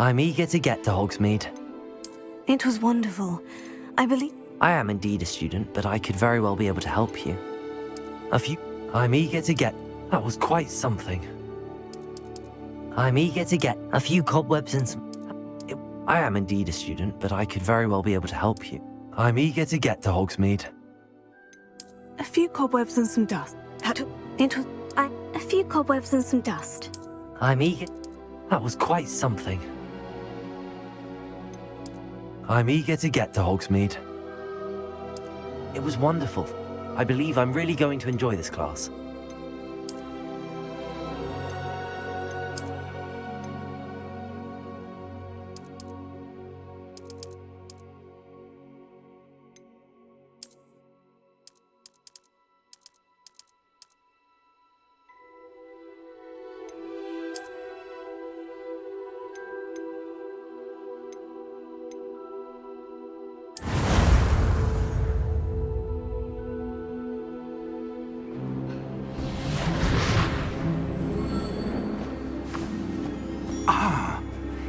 I'm eager to get to Hogsmeade. It was wonderful. I believe... I am indeed a student, but I could very well be able to help you. I'm eager to get... That was quite something. I'm eager to get a few cobwebs and some... I am indeed a student, but I could very well be able to help you. I'm eager to get to Hogsmeade. A few cobwebs and some dust. A few cobwebs and some dust. I'm eager... That was quite something. I'm eager to get to Hogsmeade. It was wonderful. I believe I'm really going to enjoy this class.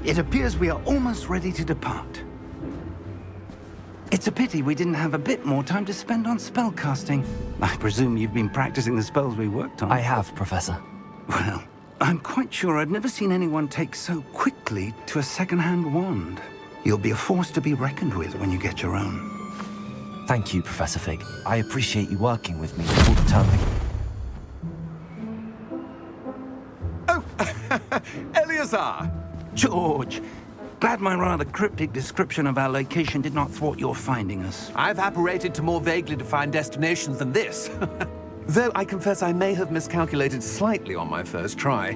It appears we are almost ready to depart. It's a pity we didn't have a bit more time to spend on spellcasting. I presume you've been practicing the spells we worked on. I have, Professor. Well, I'm quite sure I've never seen anyone take so quickly to a second-hand wand. You'll be a force to be reckoned with when you get your own. Thank you, Professor Fig. I appreciate you working with me before the term begins. Oh, Eleazar! George, glad my rather cryptic description of our location did not thwart your finding us. I've apparated to more vaguely defined destinations than this. Though I confess I may have miscalculated slightly on my first try.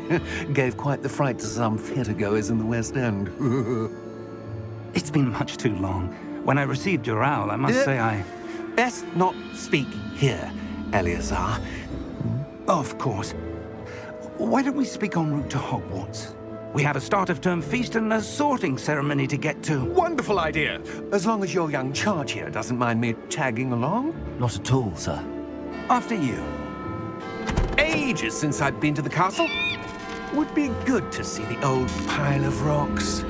Gave quite the fright to some theatre-goers in the West End. It's been much too long. When I received your owl, I must say I... Best not speak here, Eleazar. Of course. Why don't we speak en route to Hogwarts? We have a start-of-term feast and a sorting ceremony to get to. Wonderful idea! As long as your young charge here doesn't mind me tagging along. Not at all, sir. After you. Ages since I'd been to the castle. Would be good to see the old pile of rocks.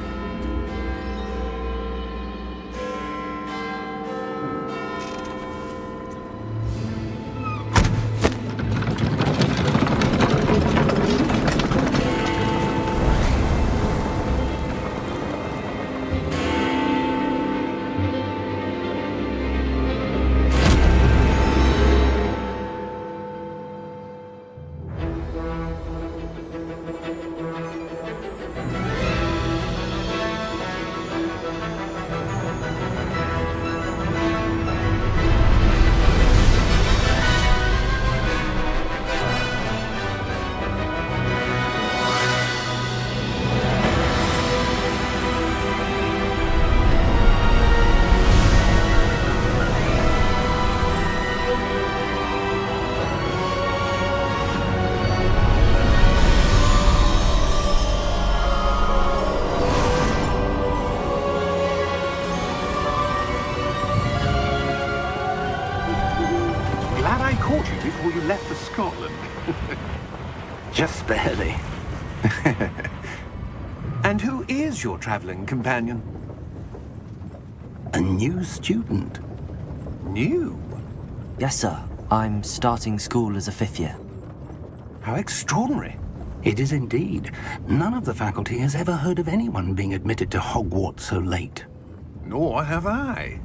Before you left for Scotland. Just barely. And who is your traveling companion? A new student. New? Yes, sir. I'm starting school as a 5th year. How extraordinary. It is indeed. None of the faculty has ever heard of anyone being admitted to Hogwarts so late. Nor have I.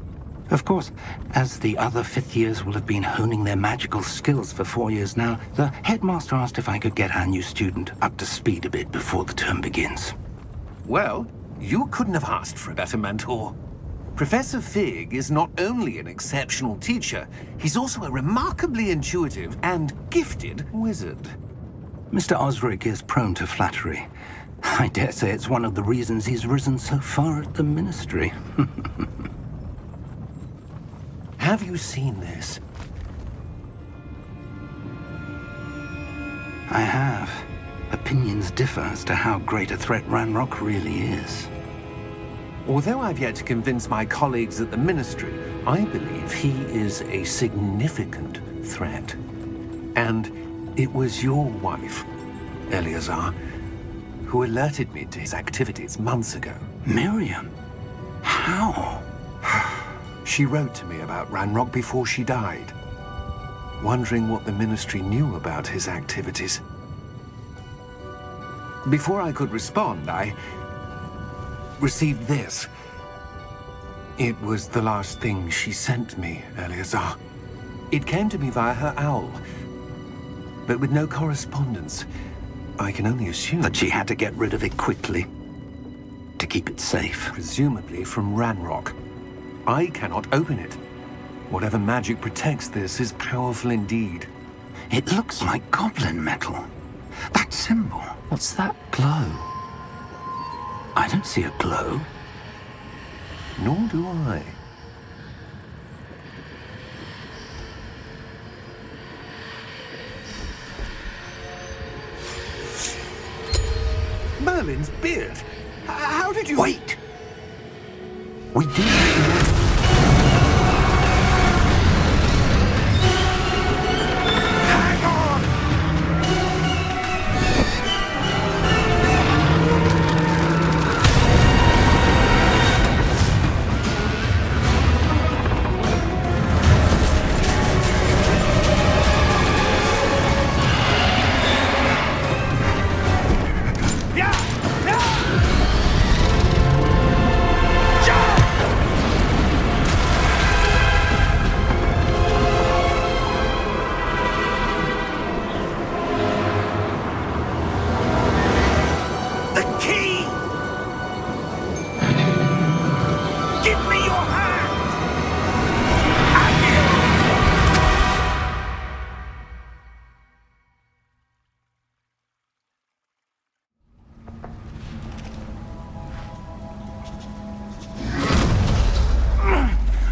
Of course, as the other 5th years will have been honing their magical skills for 4 years now, the headmaster asked if I could get our new student up to speed a bit before the term begins. Well, you couldn't have asked for a better mentor. Professor Fig is not only an exceptional teacher, he's also a remarkably intuitive and gifted wizard. Mr. Osric is prone to flattery. I dare say it's one of the reasons he's risen so far at the Ministry. Have you seen this? I have. Opinions differ as to how great a threat Ranrock really is. Although I've yet to convince my colleagues at the Ministry, I believe he is a significant threat. And it was your wife, Eleazar, who alerted me to his activities months ago. Miriam? How? She wrote to me about Ranrock before she died, wondering what the Ministry knew about his activities. Before I could respond, I received this. It was the last thing she sent me, Eleazar. It came to me via her owl, but with no correspondence. I can only assume That she had to get rid of it quickly to keep it safe. presumably from Ranrock. I cannot open it. Whatever magic protects this is powerful indeed. It looks like goblin metal. That symbol. What's that glow? I don't see a glow. Nor do I. Merlin's beard. How did you... Wait! We do.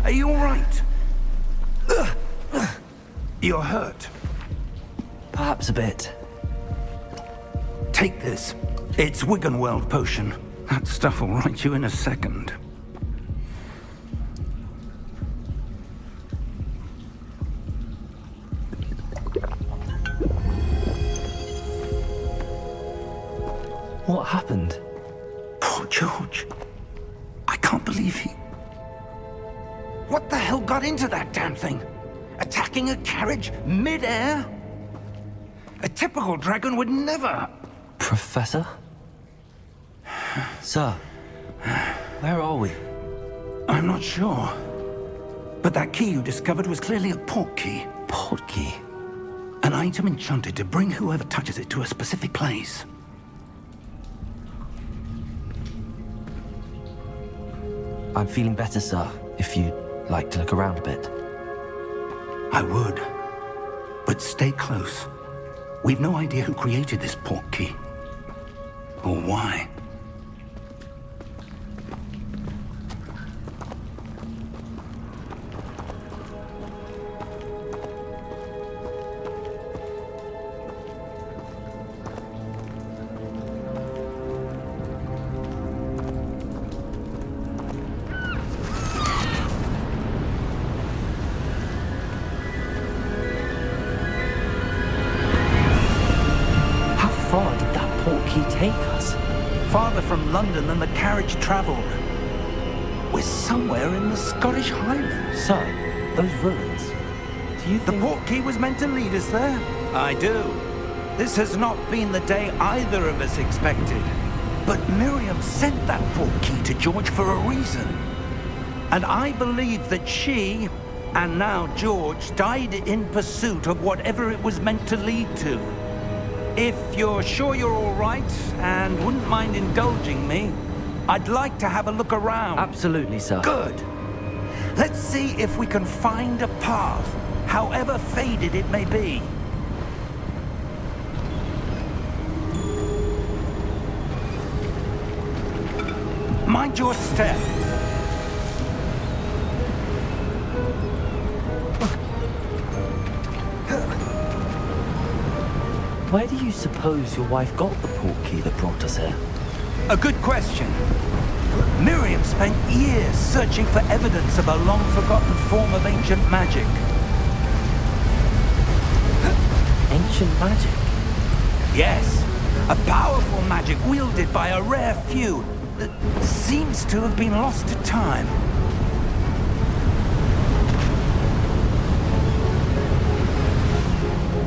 Are you all right? You're hurt. Perhaps a bit. Take this. It's Wiggenweld potion. That stuff will right you in a second. What happened? Poor George. I can't believe he... What the hell got into that damn thing? Attacking a carriage mid-air? A typical dragon would never... Professor? Sir, where are we? I'm not sure. But that key you discovered was clearly a port key. Port key? An item enchanted to bring whoever touches it to a specific place. I'm feeling better, sir, if you'd like to look around a bit. I would. But stay close. We've no idea who created this port key. Or why. Take us? Farther from London than the carriage travelled. We're somewhere in the Scottish Highlands. Sir, those ruins. Do you The think... port key was meant to lead us there? I do. This has not been the day either of us expected. But Miriam sent that port key to George for a reason. And I believe that she, and now George, died in pursuit of whatever it was meant to lead to. If you're sure you're all right and wouldn't mind indulging me, I'd like to have a look around. Absolutely, sir. Good. Let's see if we can find a path, however faded it may be. Mind your step. Where do you suppose your wife got the port key that brought us here? A good question. Miriam spent years searching for evidence of a long-forgotten form of ancient magic. Ancient magic? Yes, A powerful magic wielded by a rare few that seems to have been lost to time.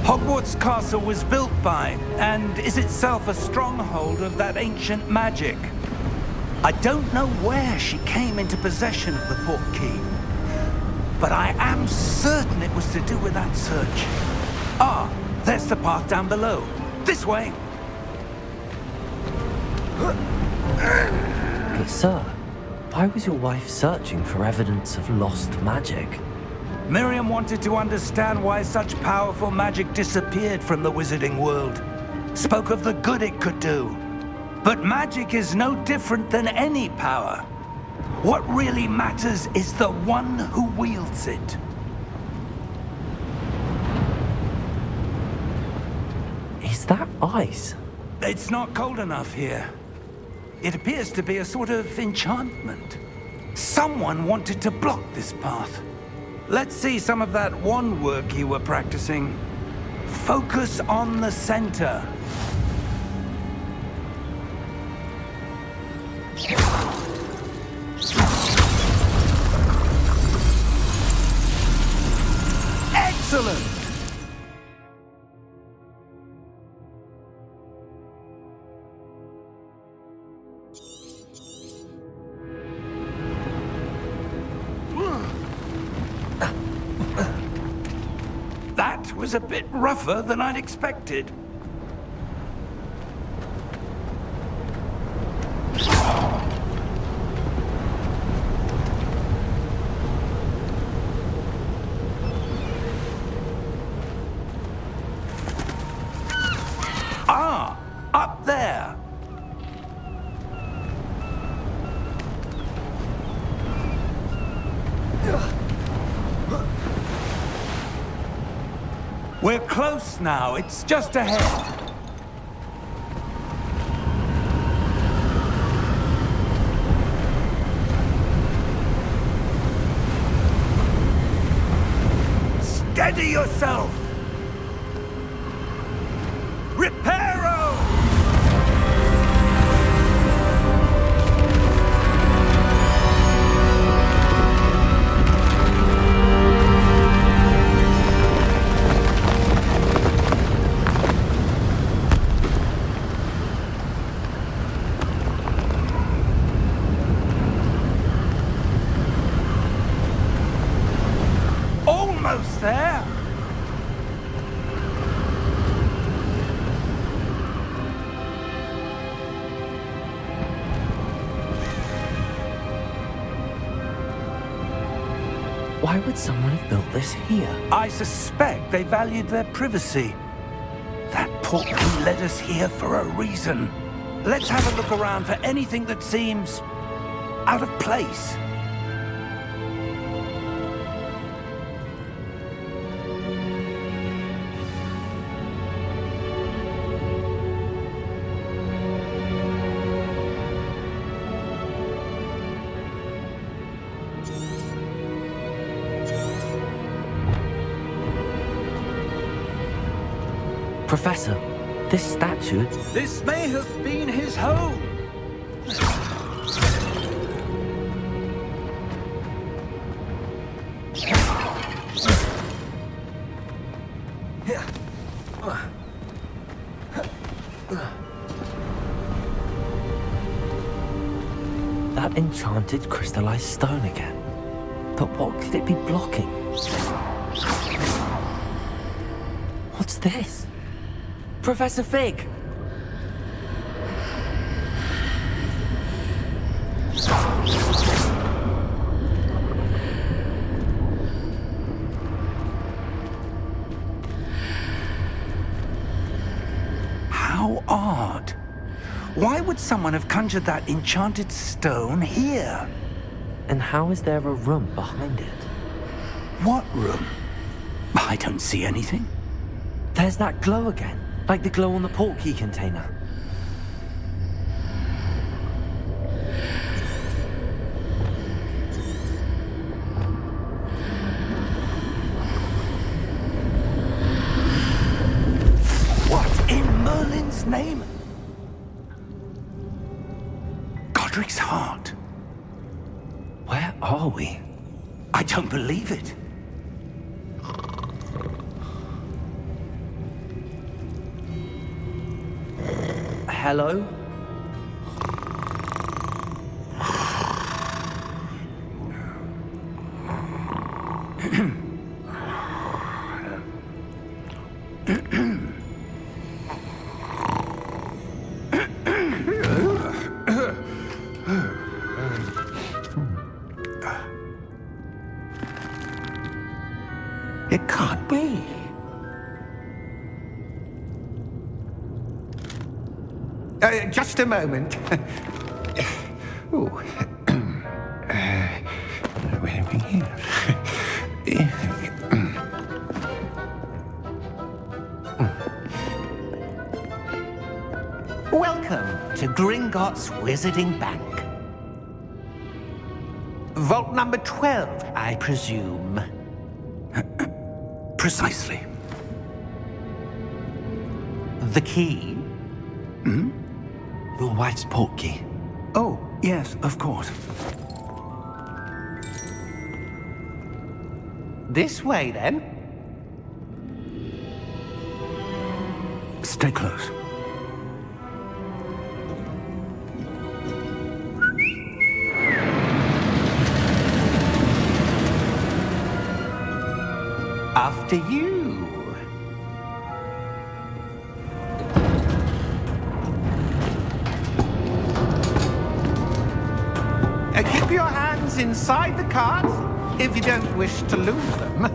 Hogwarts Castle was built by, and is itself a stronghold of that ancient magic. I don't know where she came into possession of the portkey, but I am certain it was to do with that search. Ah, there's the path down below. This way! But sir, why was your wife searching for evidence of lost magic? Miriam wanted to understand why such powerful magic disappeared from the wizarding world. Spoke of the good it could do. But magic is no different than any power. What really matters is the one who wields it. Is that ice? It's not cold enough here. It appears to be a sort of enchantment. Someone wanted to block this path. Let's see some of that wand work you were practicing. Focus on the center. Excellent! That was a bit rougher than I'd expected. Ah, up there. We're close now. It's just ahead. Steady yourself! Reparo! Almost there! Why would someone have built this here? I suspect they valued their privacy. That portkey led us here for a reason. Let's have a look around for anything that seems out of place. Professor, this statue... This may have been his home. That enchanted crystallized stone again. But what could it be blocking? What's this? Professor Fig! How odd. Why would someone have conjured that enchanted stone here? And how is there a room behind it? What room? I don't see anything. There's that glow again, like the glow on the portkey container. What in Merlin's name? Godric's heart. Where are we? I don't believe it. Hello? It can't be. Just a moment. Ooh. Where are we here? Welcome to Gringotts Wizarding Bank. Vault number 12, I presume. Precisely. The key? Your wife's portkey. Oh, yes, of course. This way, then. Stay close. After you. Keep your hands inside the cart if you don't wish to lose them.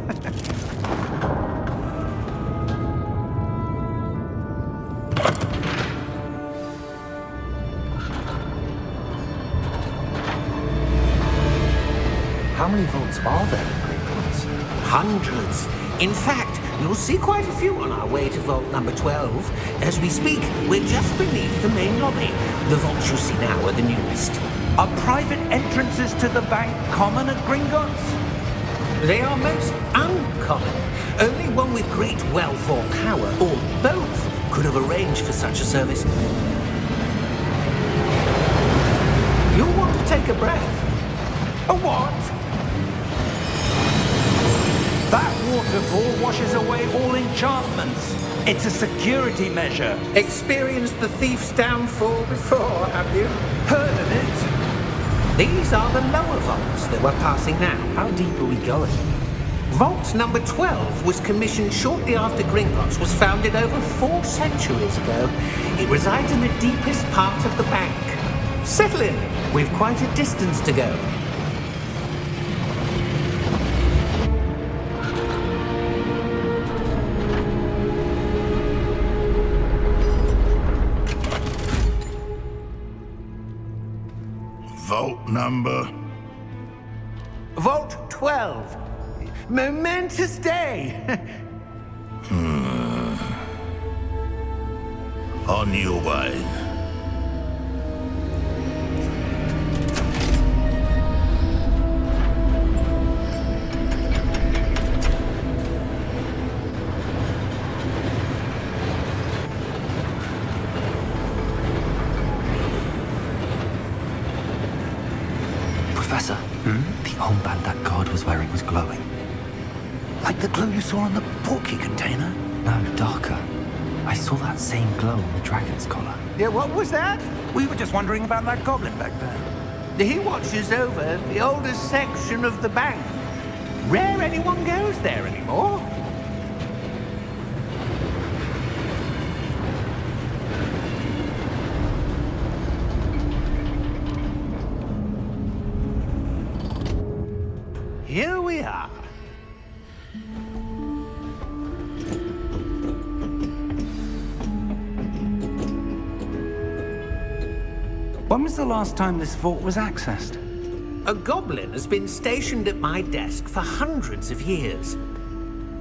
How many vaults are there in Gringotts? Hundreds. In fact, you'll see quite a few on our way to vault number 12. As we speak, we're just beneath the main lobby. The vaults you see now are the newest. Are private entrances to the bank common at Gringotts? They are most uncommon. Only one with great wealth or power, or both, could have arranged for such a service. You'll want to take a breath. A what? That waterfall washes away all enchantments. It's a security measure. Experienced the thief's downfall before, have you? Heard of it? These are the lower vaults that we're passing now. How deep are we going? Vault number 12 was commissioned shortly after Gringotts was founded over 4 centuries ago. It resides in the deepest part of the bank. Settle in. We've quite a distance to go. Vault number? Vault 12. Momentous day. On your way. Professor, the armband that guard was wearing was glowing. Like the glow you saw on the portkey container? No, darker. I saw that same glow on the dragon's collar. Yeah, what was that? We were just wondering about that goblin back there. He watches over the oldest section of the bank. Rare anyone goes there anymore. Here we are. When was the last time this vault was accessed? A goblin has been stationed at my desk for hundreds of years.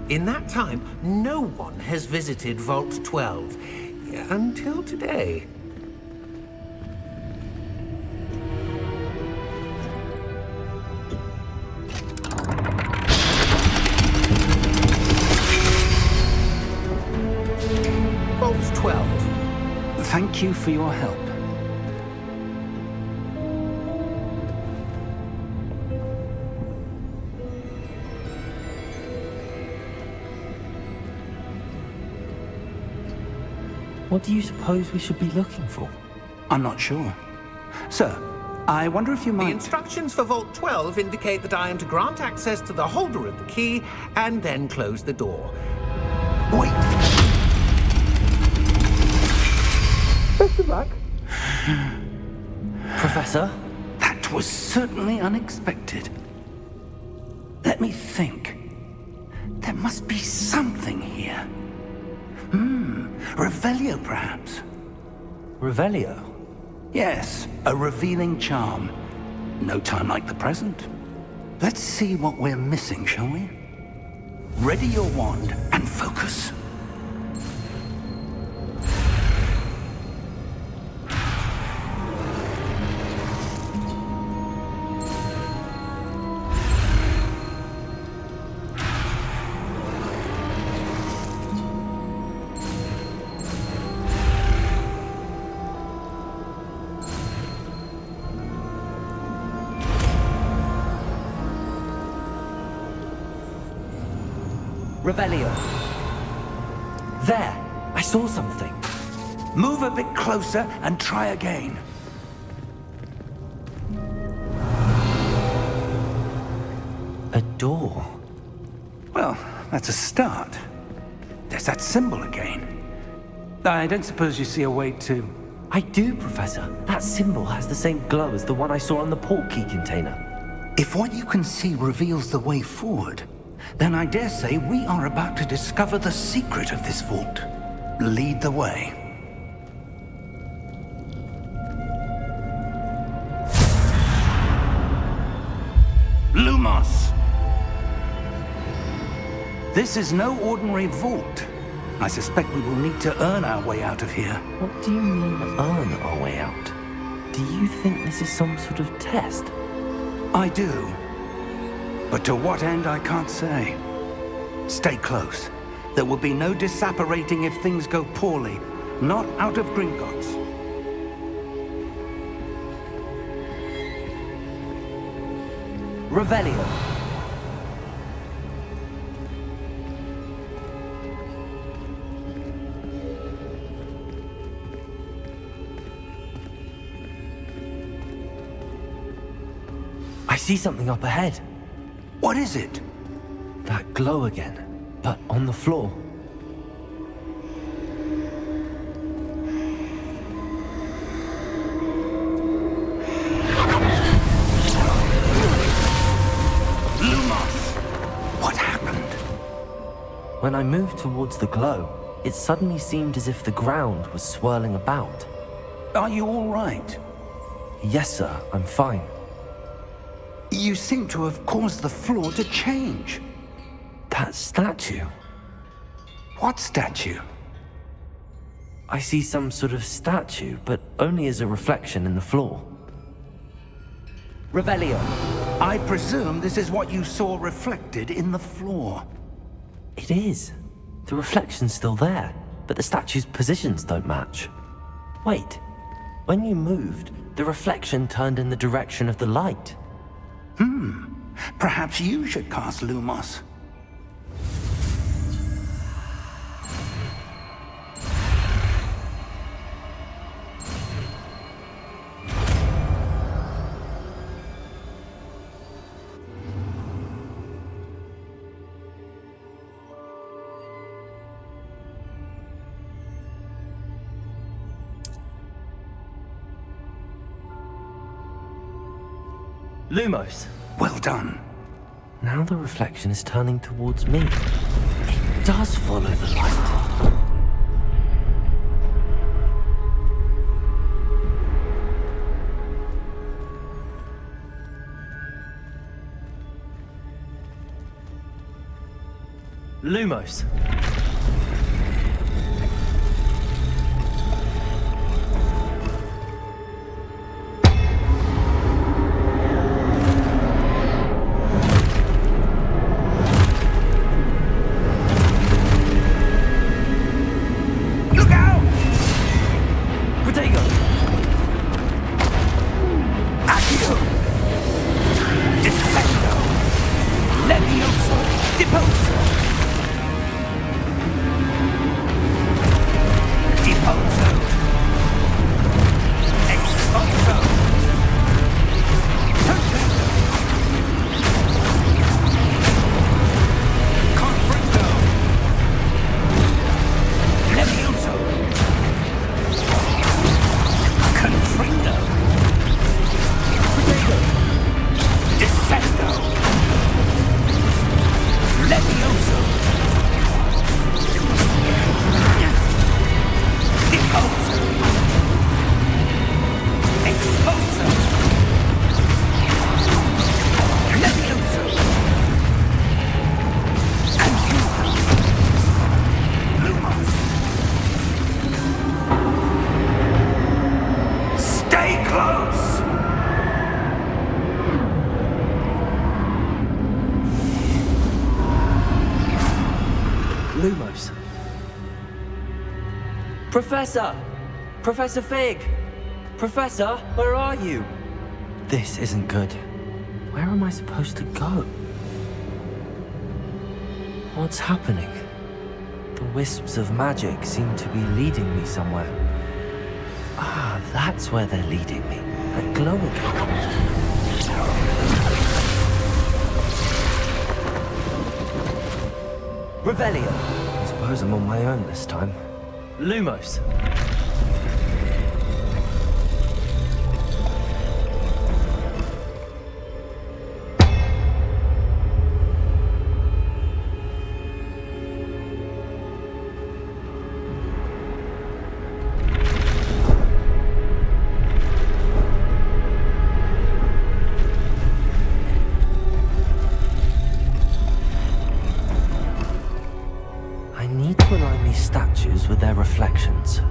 In that time, no one has visited Vault 12 until today. Vault 12. Thank you for your help. What do you suppose we should be looking for? I'm not sure. Sir, I wonder if you The might... instructions for Vault 12 indicate that I am to grant access to the holder of the key and then close the door. Wait! Best of luck. Professor? That was certainly unexpected. Let me think. There must be something here. Revelio, perhaps? Revelio? Yes, a revealing charm. No time like the present. Let's see what we're missing, shall we? Ready your wand and focus. Revelio. There! I saw something. Move a bit closer and try again. A door. Well, that's a start. There's that symbol again. I don't suppose you see a way to... I do, Professor. That symbol has the same glow as the one I saw on the port key container. If what you can see reveals the way forward, then I dare say we are about to discover the secret of this vault. Lead the way. Lumos! This is no ordinary vault. I suspect we will need to earn our way out of here. What do you mean, earn our way out? Do you think this is some sort of test? I do. But to what end, I can't say. Stay close. There will be no disapparating if things go poorly. Not out of Gringotts. Revelio. I see something up ahead. What is it? That glow again, but on the floor. Lumos! What happened? When I moved towards the glow, it suddenly seemed as if the ground was swirling about. Are you all right? Yes, sir, I'm fine. You seem to have caused the floor to change. That statue. What statue? I see some sort of statue, but only as a reflection in the floor. Revelio. I presume this is what you saw reflected in the floor. It is. The reflection's still there, but the statue's positions don't match. Wait. When you moved, the reflection turned in the direction of the light. Perhaps you should cast Lumos. Lumos. Well done. Now the reflection is turning towards me. It does follow the light. Lumos. Professor! Professor Fig! Professor, where are you? This isn't good. Where am I supposed to go? What's happening? The wisps of magic seem to be leading me somewhere. Ah, that's where they're leading me. That glow again. Revelio. I suppose I'm on my own this time. Lumos. Statues with their reflections.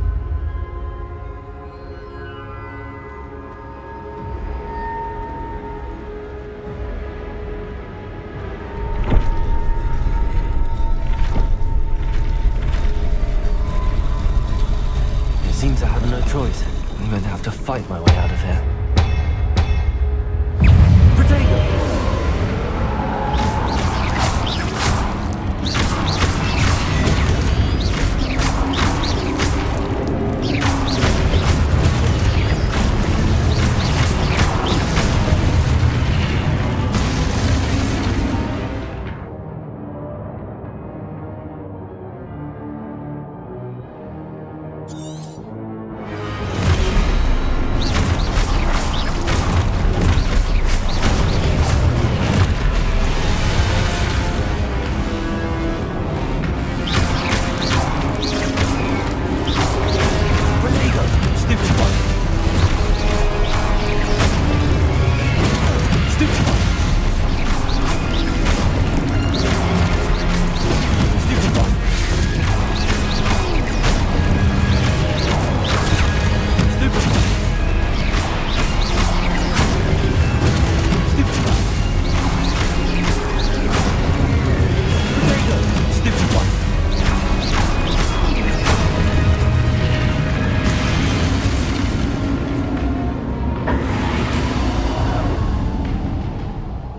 It seems I have no choice. I'm going to have to fight my way out of here. Protego!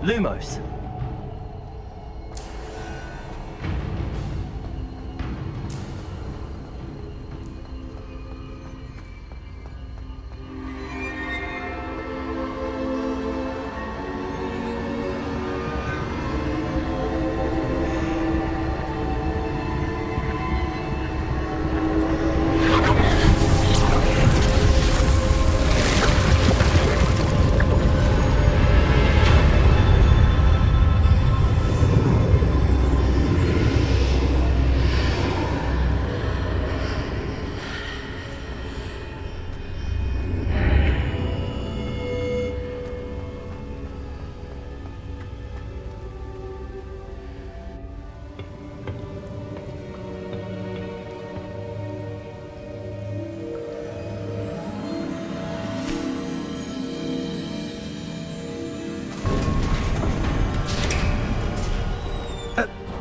Lumos.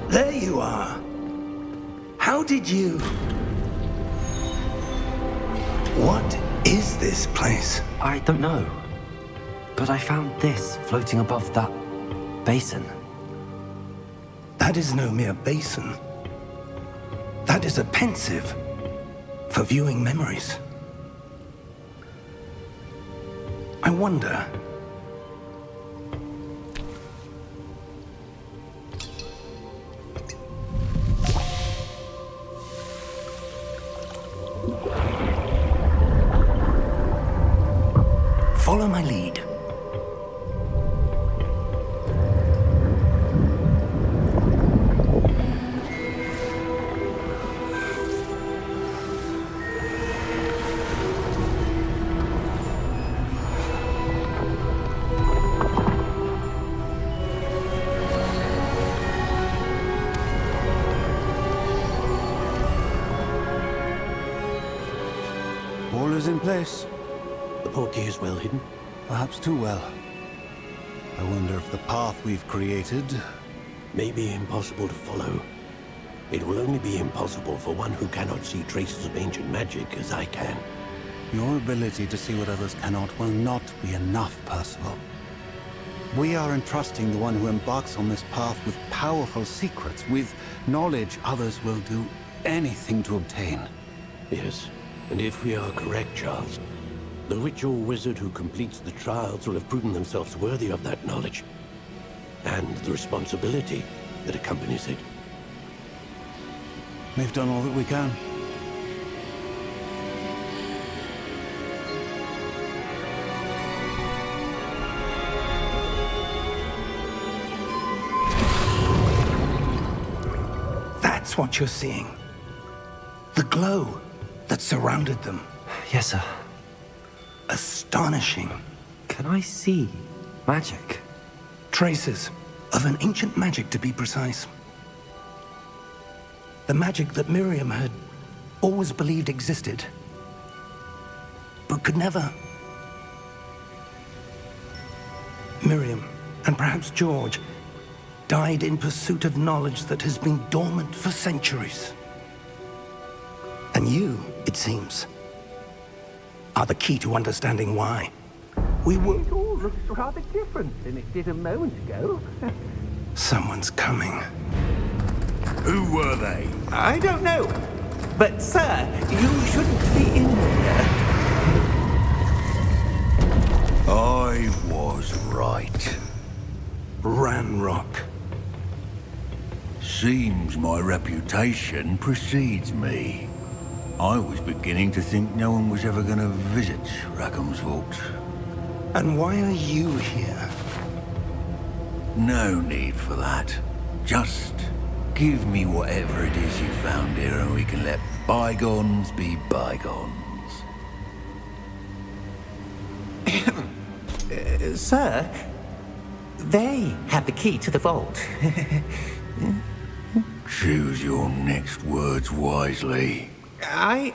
There you are. How did you... What is this place? I don't know. But I found this floating above that basin. That is no mere basin. That is a pensive for viewing memories. I wonder... Follow my lead. All is in place. The portkey is well hidden. Perhaps too well. I wonder if the path we've created... May be impossible to follow. It will only be impossible for one who cannot see traces of ancient magic as I can. Your ability to see what others cannot will not be enough, Percival. We are entrusting the one who embarks on this path with powerful secrets, with knowledge others will do anything to obtain. Yes, and if we are correct, Charles, the witch or wizard who completes the trials will have proven themselves worthy of that knowledge, and the responsibility that accompanies it. We've done all that we can. That's what you're seeing. The glow that surrounded them. Yes, sir. Astonishing. Can I see magic? Traces of an ancient magic, to be precise. The magic that Miriam had always believed existed, but could never. Miriam, and perhaps George, died in pursuit of knowledge that has been dormant for centuries. And you, it seems, are the key to understanding why. We were... It all looks rather different than it did a moment ago. Someone's coming. Who were they? I don't know. But, sir, you shouldn't be in here. I was right. Ranrock. Seems my reputation precedes me. I was beginning to think no one was ever going to visit Rackham's vault. And why are you here? No need for that. Just give me whatever it is you found here and we can let bygones be bygones. Sir, they have the key to the vault. Choose your next words wisely. I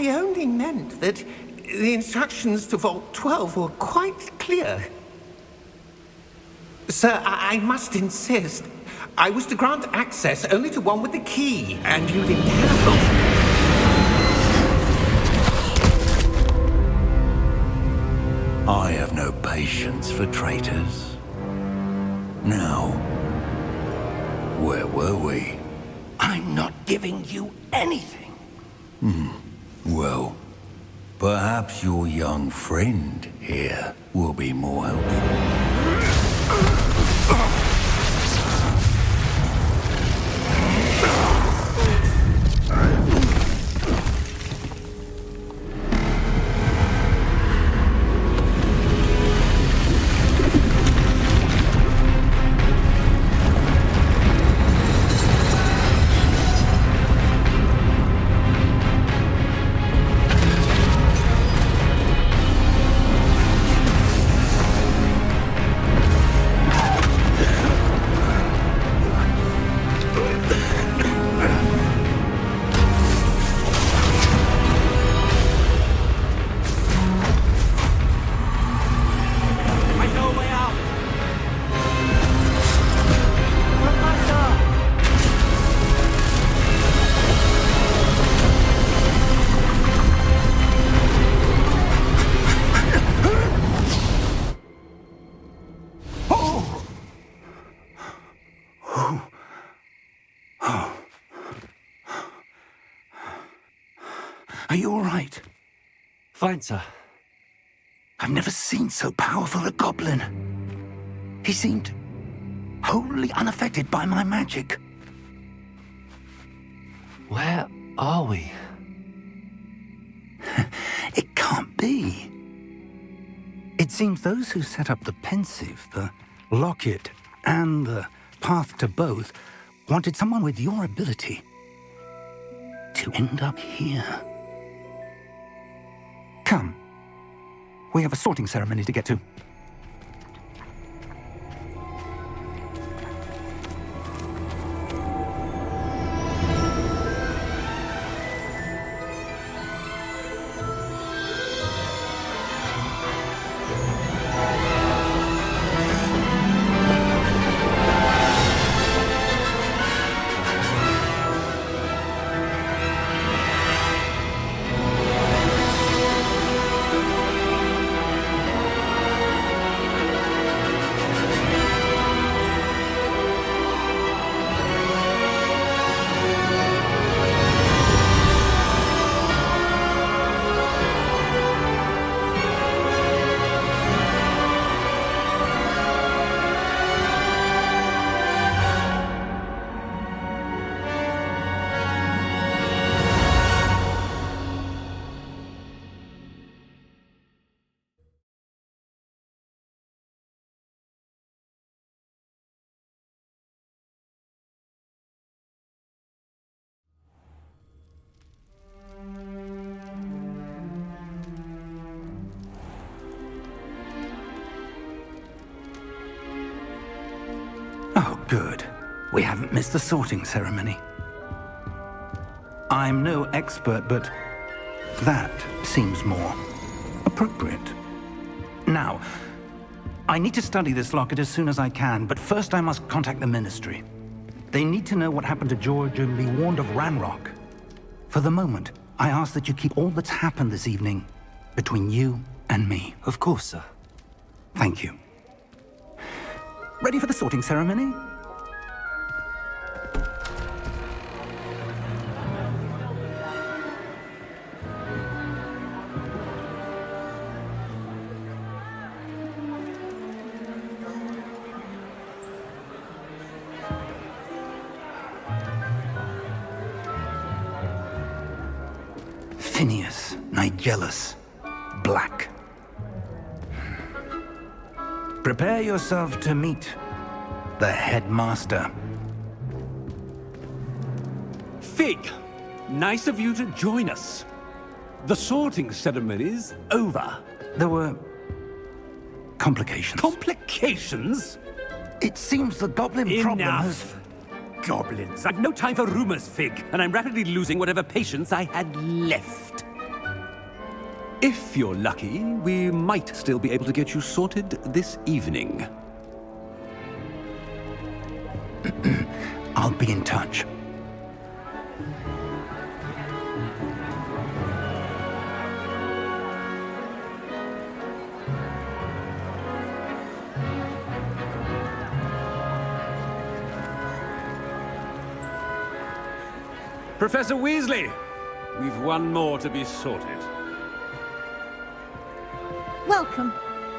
only meant that the instructions to Vault 12 were quite clear. Sir, I must insist. I was to grant access only to one with the key, and you didn't have I have no patience for traitors. Now, where were we? I'm not giving you anything. Well, perhaps your young friend here will be more helpful. Are you all right? Fine, sir. I've never seen so powerful a goblin. He seemed wholly unaffected by my magic. Where are we? It can't be. It seems those who set up the pensive, the locket, and the path to both wanted someone with your ability to end up here. Come. We have a sorting ceremony to get to. Good. We haven't missed the sorting ceremony. I'm no expert, but that seems more appropriate. Now, I need to study this locket as soon as I can, but first I must contact the Ministry. They need to know what happened to George and be warned of Ranrock. For the moment, I ask that you keep all that's happened this evening between you and me. Of course, sir. Thank you. Ready for the sorting ceremony? Phineas, Nigellus, Black. Prepare yourself to meet the headmaster. Fig, nice of you to join us. The sorting ceremony's over. There were complications. Complications? It seems the goblin problem has... Enough! Goblins. I've no time for rumors, Fig, and I'm rapidly losing whatever patience I had left. If you're lucky, we might still be able to get you sorted this evening. I'll be in touch. Professor Weasley, we've one more to be sorted. Welcome.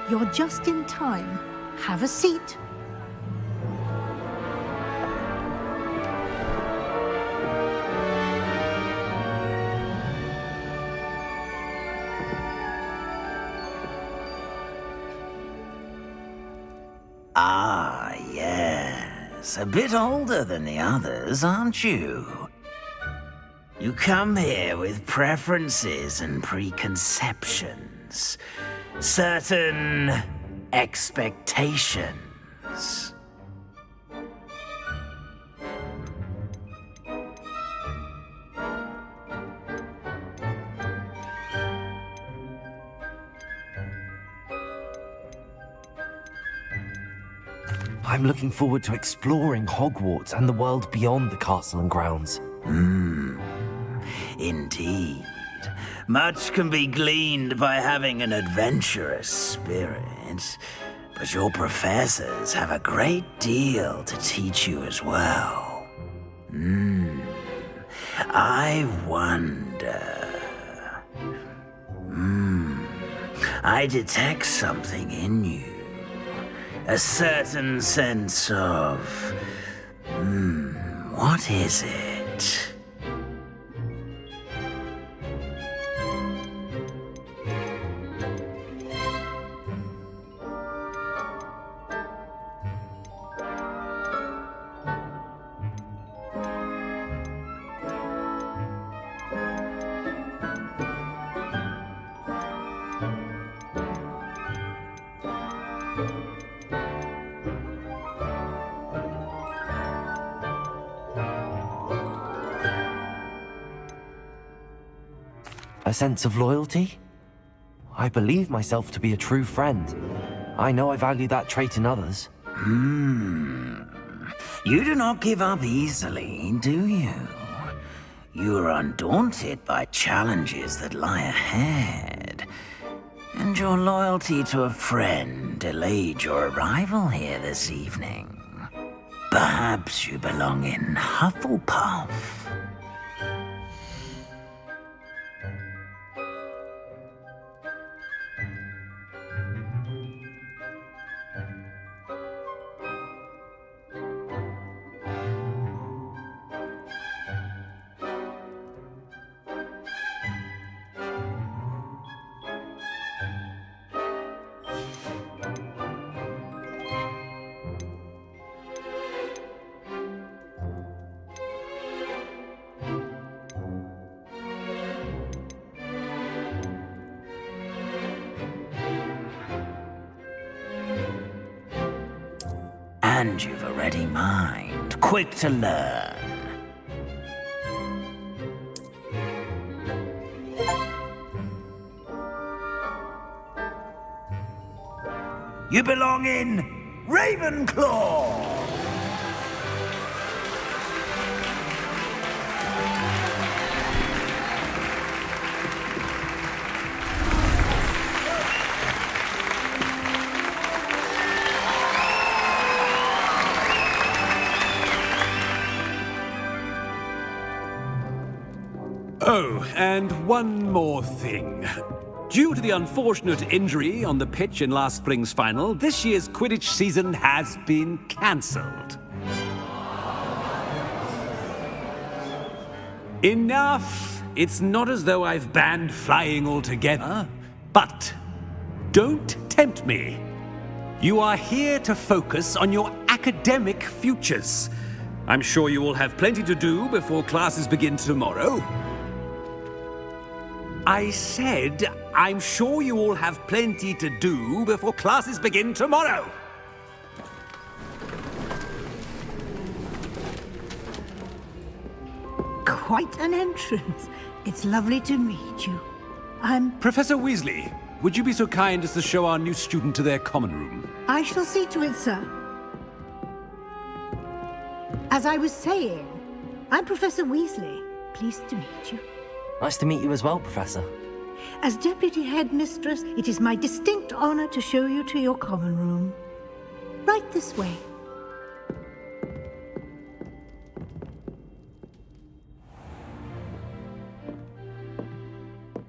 You're just in time. Have a seat. Ah, yes. A bit older than the others, aren't you? You come here with preferences and preconceptions. Certain expectations. I'm looking forward to exploring Hogwarts and the world beyond the castle and grounds. Indeed. Much can be gleaned by having an adventurous spirit, but your professors have a great deal to teach you as well. I wonder... I detect something in you. A certain sense of... what is it? A sense of loyalty? I believe myself to be a true friend. I know I value that trait in others. You do not give up easily, do you? You are undaunted by challenges that lie ahead. And your loyalty to a friend delayed your arrival here this evening. Perhaps you belong in Hufflepuff. And you've a ready mind, quick to learn. You belong in Ravenclaw! Oh, and one more thing. Due to the unfortunate injury on the pitch in last spring's final, this year's Quidditch season has been cancelled. Enough! It's not as though I've banned flying altogether, but don't tempt me. You are here to focus on your academic futures. I'm sure you will have plenty to do before classes begin tomorrow. I said, I'm sure you all have plenty to do before classes begin tomorrow. Quite an entrance. It's lovely to meet you. Professor Weasley, would you be so kind as to show our new student to their common room? I shall see to it, sir. As I was saying, I'm Professor Weasley. Pleased to meet you. Nice to meet you as well, Professor. As Deputy Headmistress, it is my distinct honor to show you to your common room. Right this way.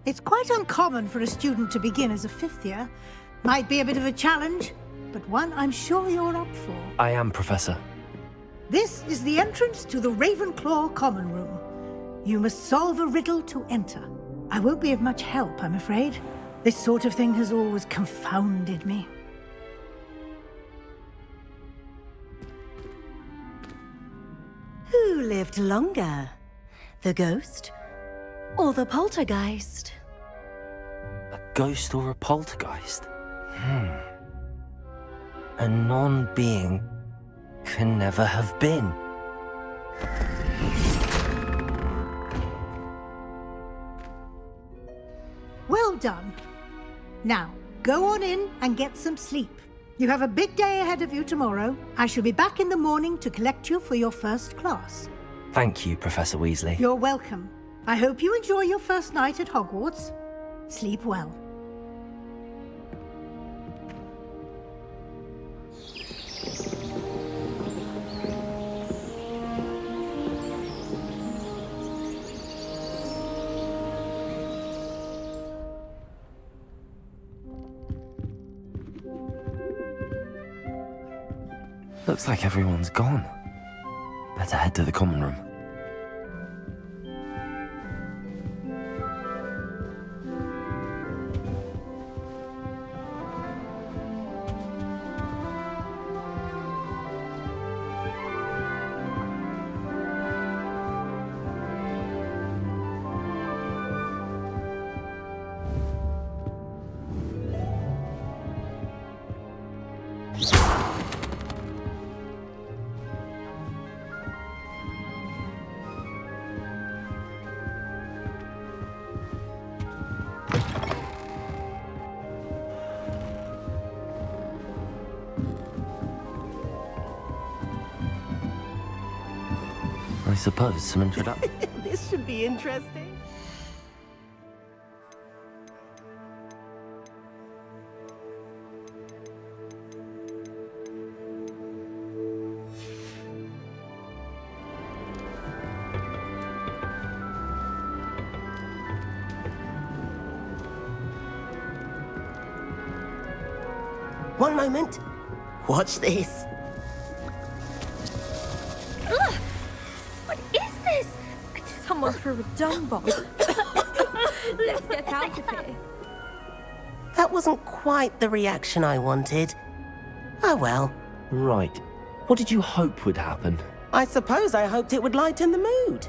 It's quite uncommon for a student to begin as a fifth year. Might be a bit of a challenge, but one I'm sure you're up for. I am, Professor. This is the entrance to the Ravenclaw common room. You must solve a riddle to enter. I won't be of much help, I'm afraid. This sort of thing has always confounded me. Who lived longer? The ghost or the poltergeist? A ghost or a poltergeist? A non-being can never have been. Well done. Now, go on in and get some sleep. You have a big day ahead of you tomorrow. I shall be back in the morning to collect you for your first class. Thank you, Professor Weasley. You're welcome. I hope you enjoy your first night at Hogwarts. Sleep well. Looks like everyone's gone. Better head to the common room. I suppose some introduction. This should be interesting. One moment. Watch this. Ugh! What is this? Someone threw a dung bomb. Let's get out of here. That wasn't quite the reaction I wanted. Oh well. Right. What did you hope would happen? I suppose I hoped it would lighten the mood.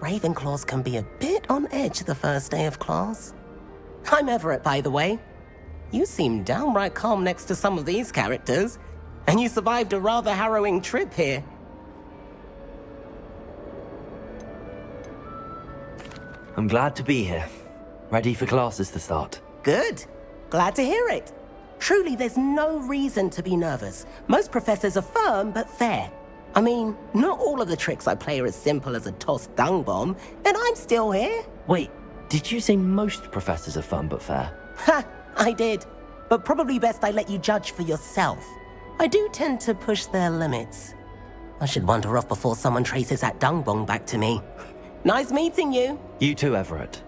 Ravenclaws can be a bit on edge the first day of class. I'm Everett, by the way. You seem downright calm next to some of these characters. And you survived a rather harrowing trip here. I'm glad to be here. Ready for classes to start. Good. Glad to hear it. Truly, there's no reason to be nervous. Most professors are firm but fair. I mean, not all of the tricks I play are as simple as a tossed dung bomb, and I'm still here. Wait, did you say most professors are fun but fair? Ha! I did. But probably best I let you judge for yourself. I do tend to push their limits. I should wander off before someone traces that dung bomb back to me. Nice meeting you. You too, Everett.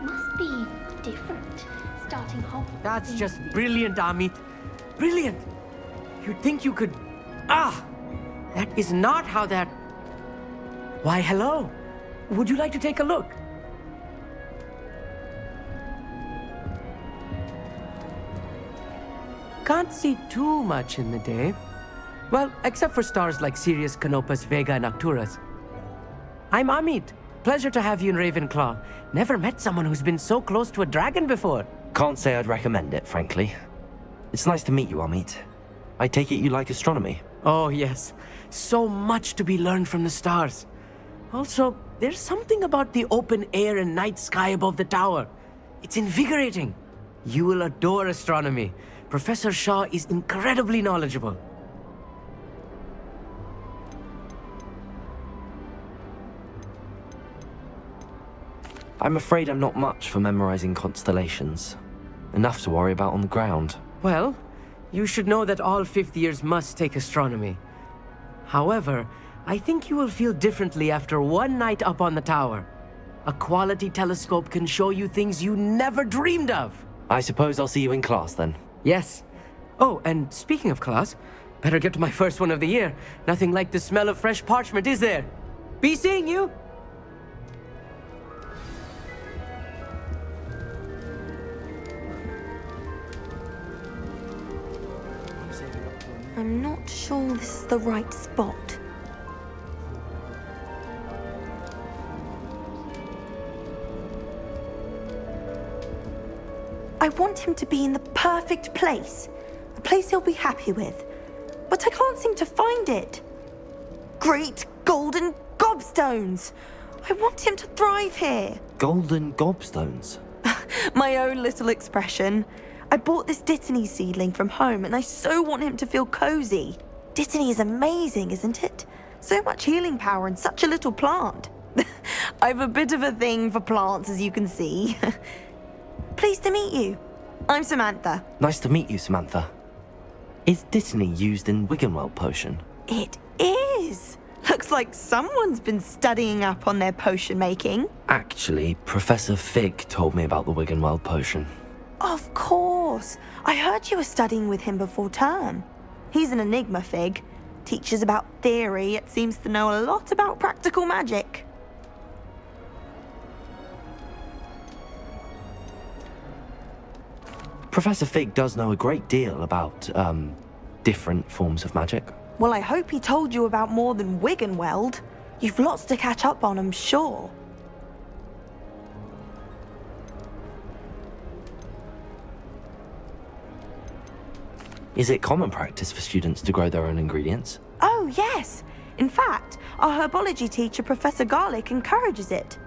Must be different. Starting Hogwarts. That's just brilliant, Amit. Brilliant. You'd think you could... That is not how that... Why, hello. Would you like to take a look? Can't see too much in the day. Well, except for stars like Sirius, Canopus, Vega, and Arcturus. I'm Amit. Pleasure to have you in Ravenclaw. Never met someone who's been so close to a dragon before. Can't say I'd recommend it, frankly. It's nice to meet you, Amit. I take it you like astronomy? Oh, yes. So much to be learned from the stars. Also, there's something about the open air and night sky above the tower. It's invigorating. You will adore astronomy. Professor Shaw is incredibly knowledgeable. I'm afraid I'm not much for memorizing constellations. Enough to worry about on the ground. Well, you should know that all fifth years must take astronomy. However, I think you will feel differently after one night up on the tower. A quality telescope can show you things you never dreamed of. I suppose I'll see you in class then. Yes. Oh, and speaking of class, better get to my first one of the year. Nothing like the smell of fresh parchment, is there? Be seeing you! I'm not sure this is the right spot. I want him to be in the perfect place. A place he'll be happy with. But I can't seem to find it. Great golden gobstones! I want him to thrive here. Golden gobstones? My own little expression. I bought this Dittany seedling from home and I so want him to feel cozy. Dittany is amazing, isn't it? So much healing power in such a little plant. I've a bit of a thing for plants, as you can see. Pleased to meet you. I'm Samantha. Nice to meet you, Samantha. Is Dittany used in Wiggenweld potion? It is. Looks like someone's been studying up on their potion making. Actually, Professor Fig told me about the Wiggenweld potion. Of course. I heard you were studying with him before term. He's an enigma, Fig. Teaches about theory, yet seems to know a lot about practical magic. Professor Fig does know a great deal about, different forms of magic. Well, I hope he told you about more than Wiggenweld. You've lots to catch up on, I'm sure. Is it common practice for students to grow their own ingredients? Oh, yes. In fact, our herbology teacher, Professor Garlick, encourages it.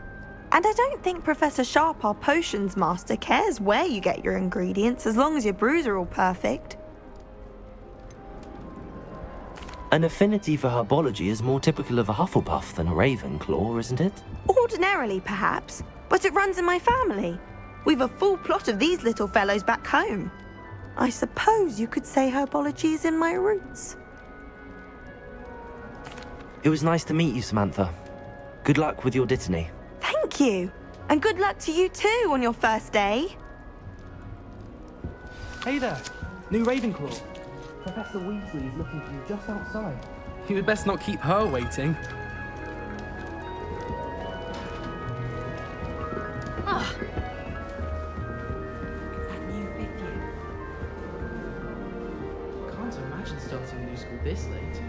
And I don't think Professor Sharp, our potions master, cares where you get your ingredients as long as your brews are all perfect. An affinity for herbology is more typical of a Hufflepuff than a Ravenclaw, isn't it? Ordinarily, perhaps, but it runs in my family. We've a full plot of these little fellows back home. I suppose you could say herbology is in my roots. It was nice to meet you, Samantha. Good luck with your Dittany. Thank you. And good luck to you too on your first day. Hey there, new Ravenclaw. Professor Weasley is looking for you just outside. You had best not keep her waiting. Ah. Can't imagine starting a new school this late.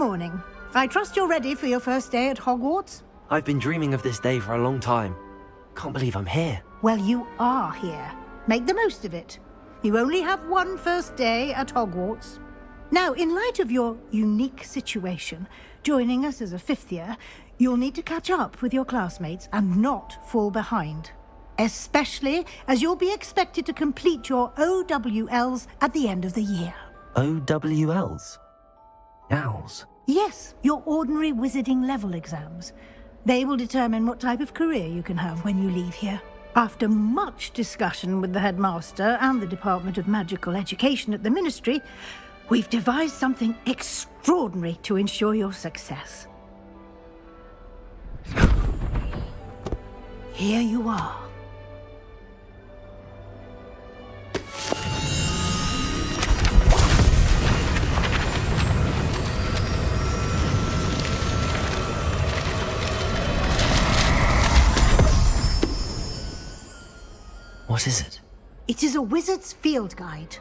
morning. I trust you're ready for your first day at Hogwarts? I've been dreaming of this day for a long time. Can't believe I'm here. Well, you are here. Make the most of it. You only have one first day at Hogwarts. Now, in light of your unique situation, joining us as a fifth year, you'll need to catch up with your classmates and not fall behind. Especially as you'll be expected to complete your OWLs at the end of the year. OWLs? Owls? Yes, your ordinary wizarding level exams. They will determine what type of career you can have when you leave here. After much discussion with the headmaster and the Department of Magical Education at the Ministry, we've devised something extraordinary to ensure your success. Here you are. What is it? It is a wizard's field guide.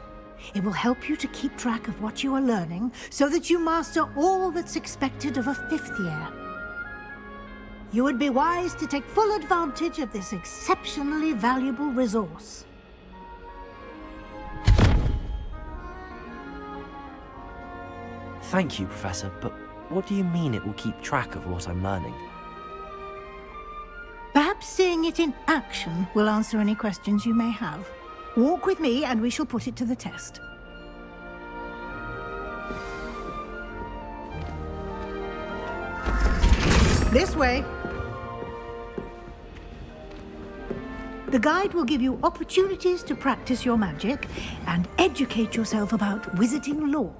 It will help you to keep track of what you are learning so that you master all that's expected of a fifth year. You would be wise to take full advantage of this exceptionally valuable resource. Thank you, Professor, but what do you mean it will keep track of what I'm learning? Perhaps seeing it in action will answer any questions you may have. Walk with me and we shall put it to the test. This way. The guide will give you opportunities to practice your magic and educate yourself about wizarding lore.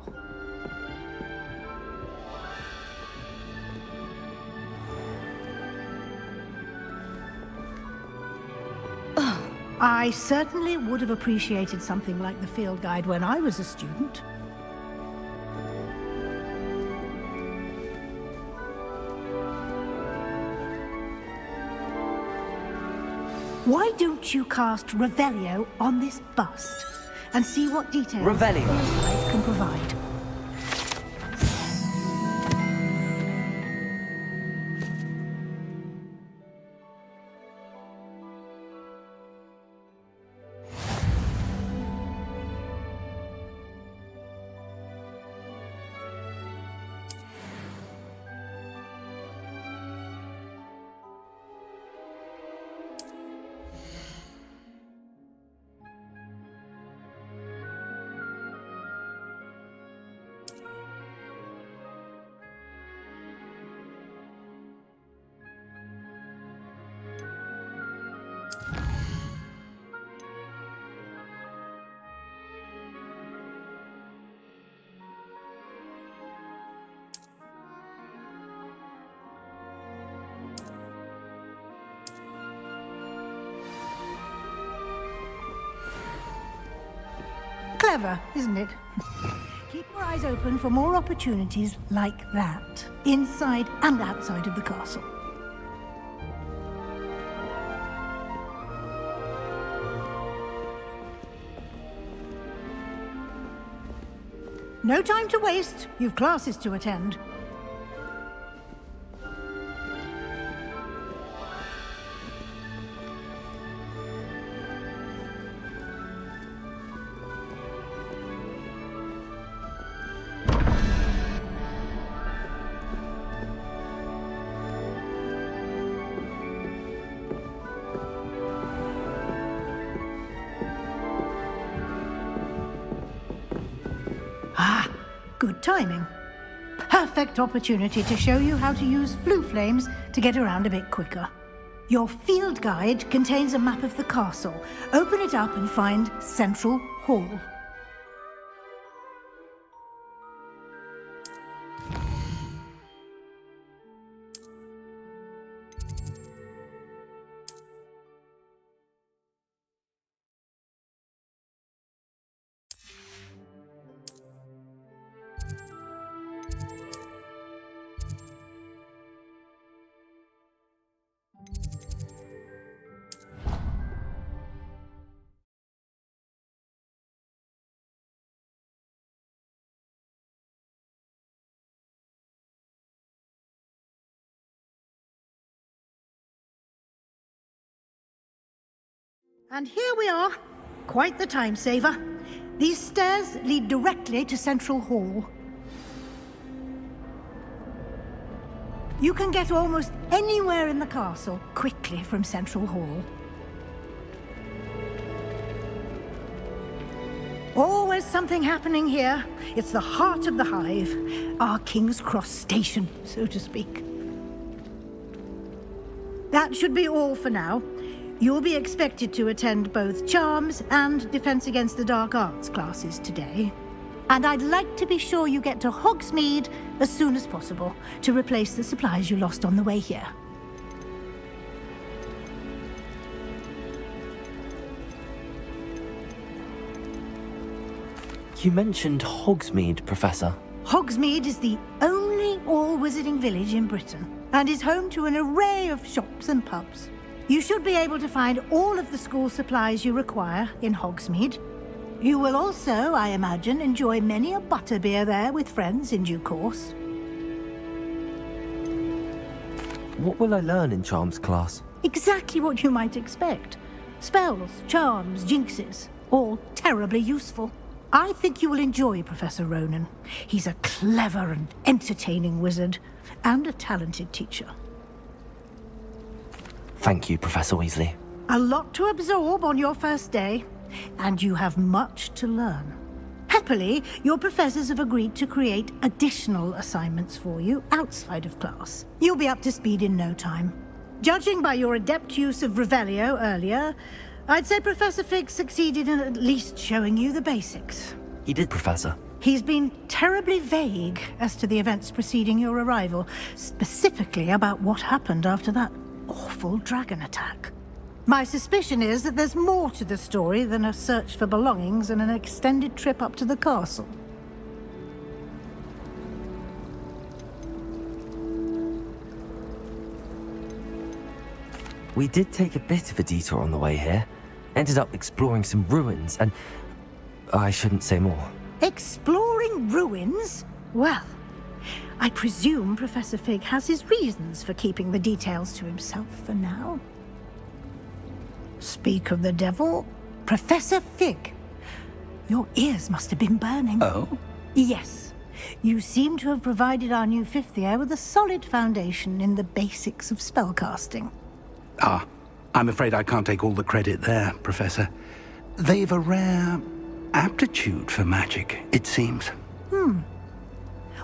I certainly would have appreciated something like the field guide when I was a student. Why don't you cast Revelio on this bust and see what details Revelio. the field guide can provide? Clever, isn't it? Keep your eyes open for more opportunities like that, inside and outside of the castle. No time to waste. You've classes to attend. Good timing. Perfect opportunity to show you how to use flue flames to get around a bit quicker. Your field guide contains a map of the castle. Open it up and find Central Hall. And here we are. Quite the time saver. These stairs lead directly to Central Hall. You can get almost anywhere in the castle quickly from Central Hall. Always something happening here. It's the heart of the hive, our King's Cross station, so to speak. That should be all for now. You'll be expected to attend both Charms and Defense Against the Dark Arts classes today. And I'd like to be sure you get to Hogsmeade as soon as possible to replace the supplies you lost on the way here. You mentioned Hogsmeade, Professor. Hogsmeade is the only all-wizarding village in Britain and is home to an array of shops and pubs. You should be able to find all of the school supplies you require in Hogsmeade. You will also, I imagine, enjoy many a butterbeer there with friends in due course. What will I learn in Charms class? Exactly what you might expect. Spells, charms, jinxes, all terribly useful. I think you will enjoy Professor Ronan. He's a clever and entertaining wizard, and a talented teacher. Thank you, Professor Weasley. A lot to absorb on your first day, and you have much to learn. Happily, your professors have agreed to create additional assignments for you outside of class. You'll be up to speed in no time. Judging by your adept use of Revelio earlier, I'd say Professor Fig succeeded in at least showing you the basics. He did, Professor. He's been terribly vague as to the events preceding your arrival, specifically about what happened after that awful dragon attack. My suspicion is that there's more to the story than a search for belongings and an extended trip up to the castle. We did take a bit of a detour on the way here. Ended up exploring some ruins and... I shouldn't say more. Exploring ruins? Well, I presume Professor Fig has his reasons for keeping the details to himself for now. Speak of the devil, Professor Fig. Your ears must have been burning. Oh? Yes. You seem to have provided our new fifth year with a solid foundation in the basics of spellcasting. Ah, I'm afraid I can't take all the credit there, Professor. They've a rare aptitude for magic, it seems.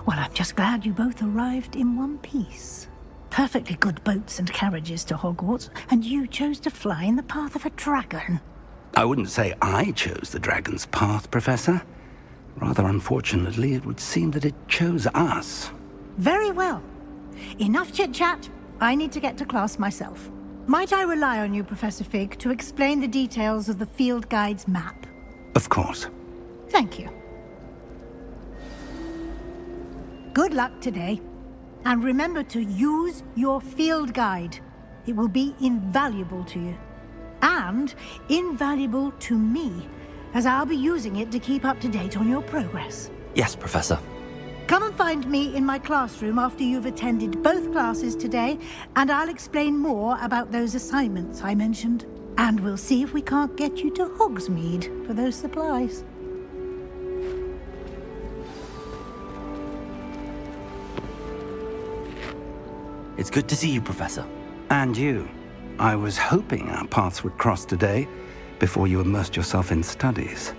Well, I'm just glad you both arrived in one piece. Perfectly good boats and carriages to Hogwarts, and you chose to fly in the path of a dragon. I wouldn't say I chose the dragon's path, Professor. Rather unfortunately, it would seem that it chose us. Very well. Enough chit-chat. I need to get to class myself. Might I rely on you, Professor Fig, to explain the details of the field guide's map? Of course. Thank you. Good luck today. And remember to use your field guide. It will be invaluable to you. And invaluable to me, as I'll be using it to keep up to date on your progress. Yes, Professor. Come and find me in my classroom after you've attended both classes today, and I'll explain more about those assignments I mentioned. And we'll see if we can't get you to Hogsmeade for those supplies. It's good to see you, Professor. And you. I was hoping our paths would cross today, before you immersed yourself in studies.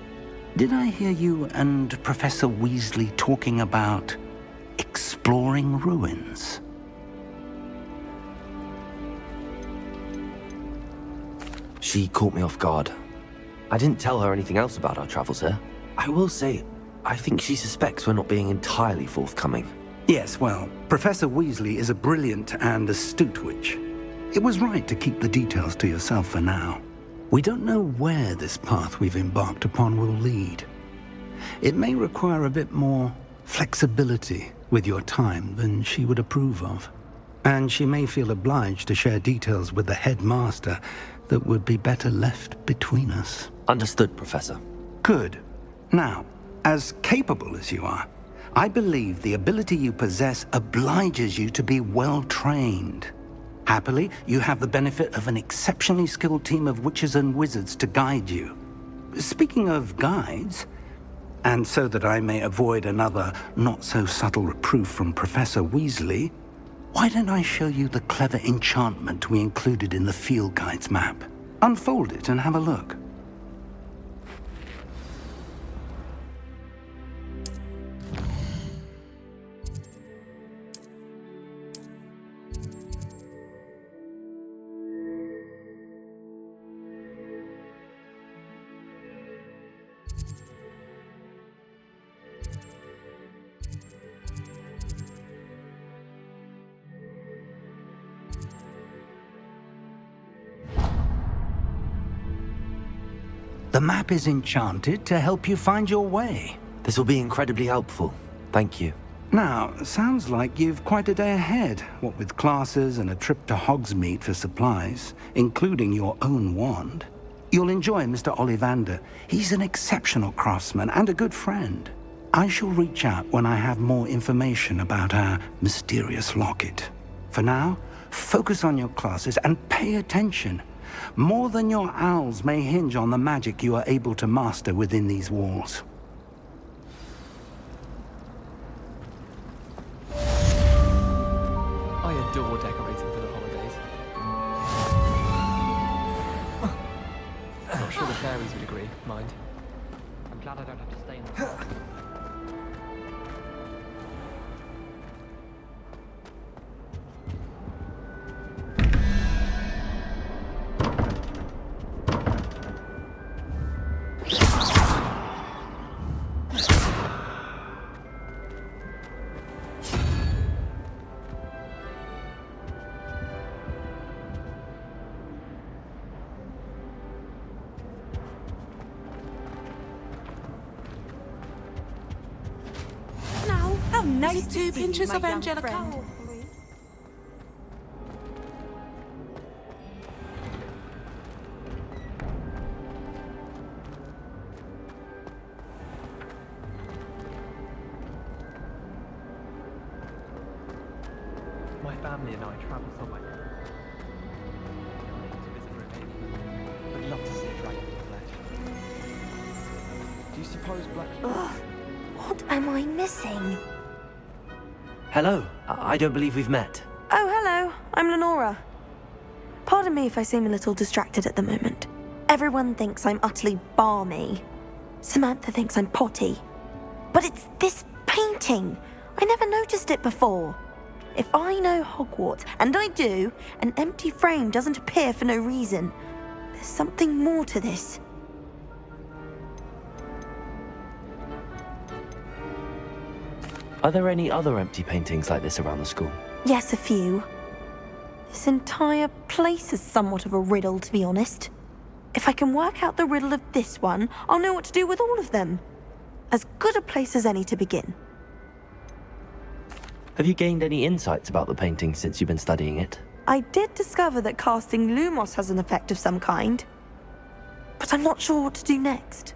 Did I hear you and Professor Weasley talking about exploring ruins? She caught me off guard. I didn't tell her anything else about our travels here. I will say, I think she suspects we're not being entirely forthcoming. Yes, well, Professor Weasley is a brilliant and astute witch. It was right to keep the details to yourself for now. We don't know where this path we've embarked upon will lead. It may require a bit more flexibility with your time than she would approve of. And she may feel obliged to share details with the headmaster that would be better left between us. Understood, Professor. Good. Now, as capable as you are, I believe the ability you possess obliges you to be well trained. Happily, you have the benefit of an exceptionally skilled team of witches and wizards to guide you. Speaking of guides, and so that I may avoid another not-so-subtle reproof from Professor Weasley, why don't I show you the clever enchantment we included in the field guide's map? Unfold it and have a look. The map is enchanted to help you find your way. This will be incredibly helpful. Thank you. Now, sounds like you've quite a day ahead, what with classes and a trip to Hogsmeade for supplies, including your own wand. You'll enjoy Mr. Ollivander. He's an exceptional craftsman and a good friend. I shall reach out when I have more information about our mysterious locket. For now, focus on your classes and pay attention. More than your owls may hinge on the magic you are able to master within these walls. I adore decorating for the holidays. I'm not sure the fairies would agree, mind. I'm glad I don't have to stay in the park. Nice 2 pinches of Angelica. My family and I travel somewhere to visit Romania. I'd love to see a dragon in the flesh. Do you suppose Black... Ugh, what am I missing? Hello. I don't believe we've met. Oh, hello. I'm Lenora. Pardon me if I seem a little distracted at the moment. Everyone thinks I'm utterly balmy. Samantha thinks I'm potty. But it's this painting. I never noticed it before. If I know Hogwarts, and I do, an empty frame doesn't appear for no reason. There's something more to this. Are there any other empty paintings like this around the school? Yes, a few. This entire place is somewhat of a riddle, to be honest. If I can work out the riddle of this one, I'll know what to do with all of them. As good a place as any to begin. Have you gained any insights about the painting since you've been studying it? I did discover that casting Lumos has an effect of some kind. But I'm not sure what to do next.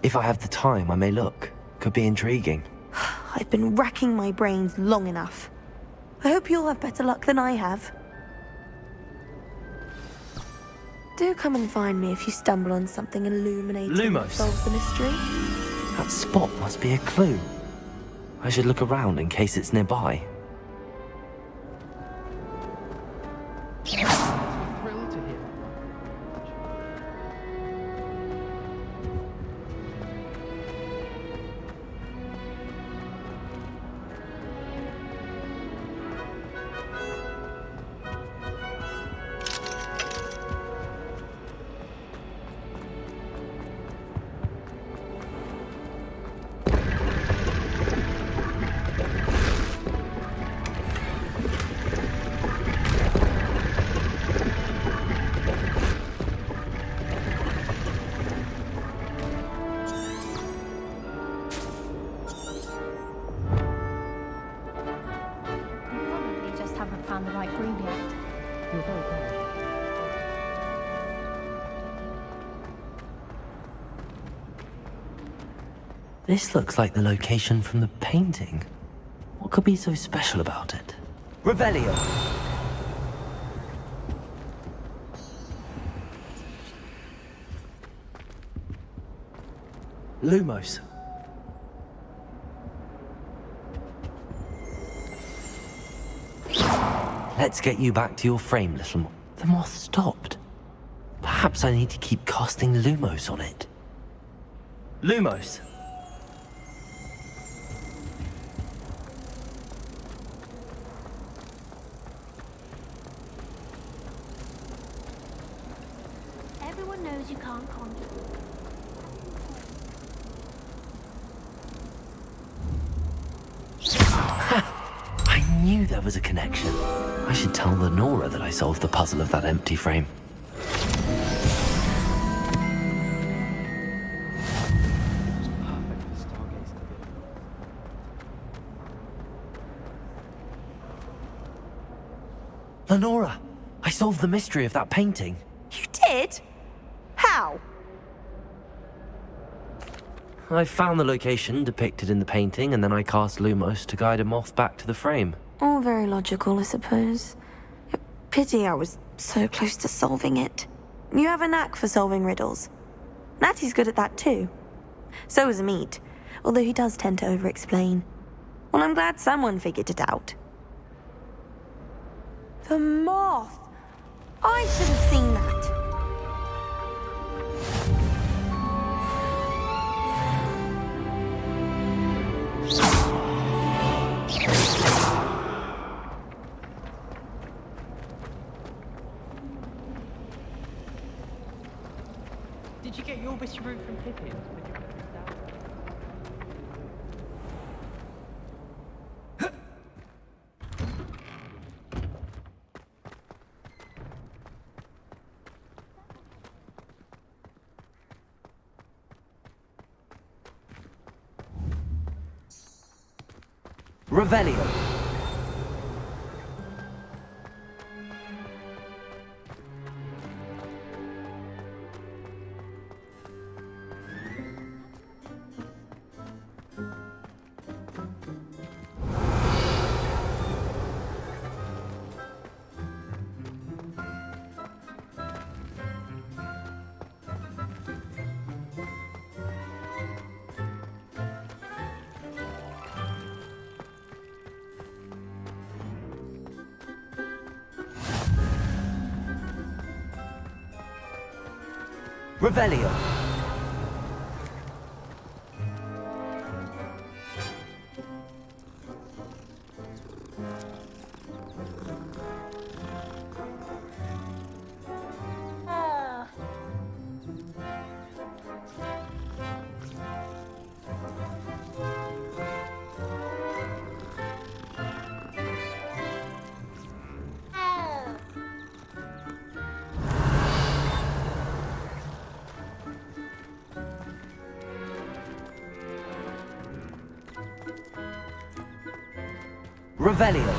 If I have the time, I may look. Could be intriguing. I've been racking my brains long enough. I hope you'll have better luck than I have. Do come and find me if you stumble on something illuminating that Lumos. solves the mystery. That spot must be a clue. I should look around in case it's nearby. Thrilled to hear. Found the right groove yet. You're very kind. This looks like the location from the painting. What could be so special about it? Revelio! Lumos. Let's get you back to your frame, little moth. The moth stopped. Perhaps I need to keep casting Lumos on it. Lumos. Everyone knows you can't conjure. I knew there was a connection. I should tell Lenora that I solved the puzzle of that empty frame. Lenora, I solved the mystery of that painting. You did? How? I found the location depicted in the painting, and then I cast Lumos to guide a moth back to the frame. All very logical, I suppose. Pity I was so close to solving it. You have a knack for solving riddles. Natty's good at that too. So is Amit, although he does tend to over-explain. Well, I'm glad someone figured it out. The moth! I should have seen that. Did you get your wish room from Pippin? Revelio. Revelio. Revelio.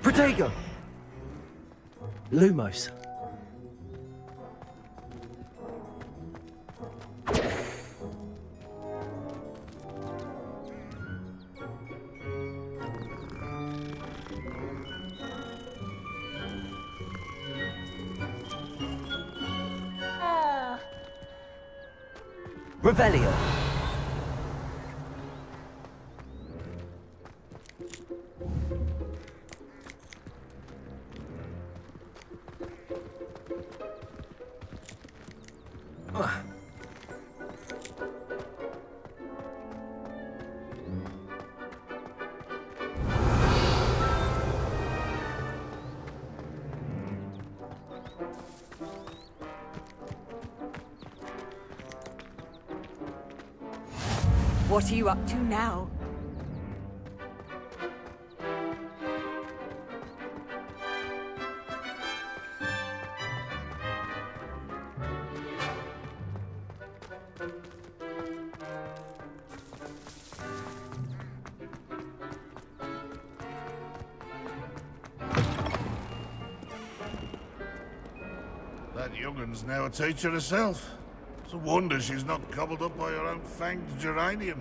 Protego. Lumos. Revelio. What are you up to now? That young'un's now a teacher herself. It's a wonder she's not gobbled up by her own fanged geranium.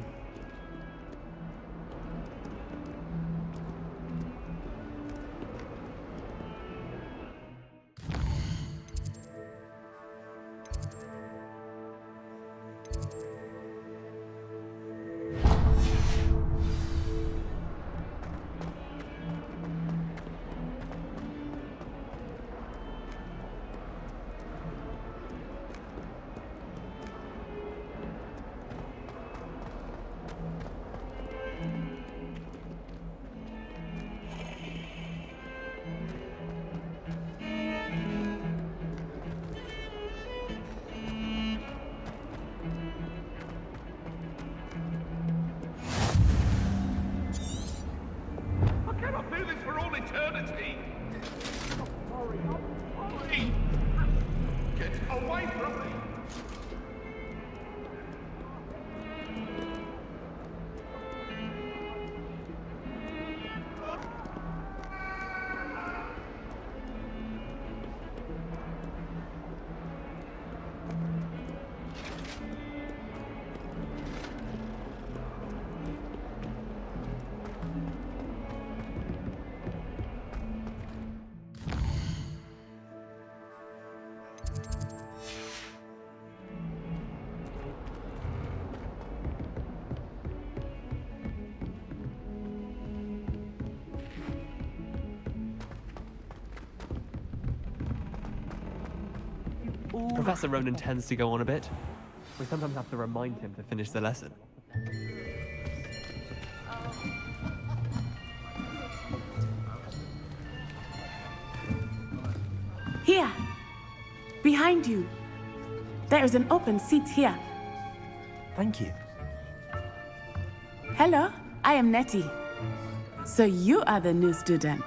Professor Ronan tends to go on a bit. We sometimes have to remind him to finish the lesson. Here. Behind you. There is an open seat here. Thank you. Hello, I am Nettie. So you are the new student.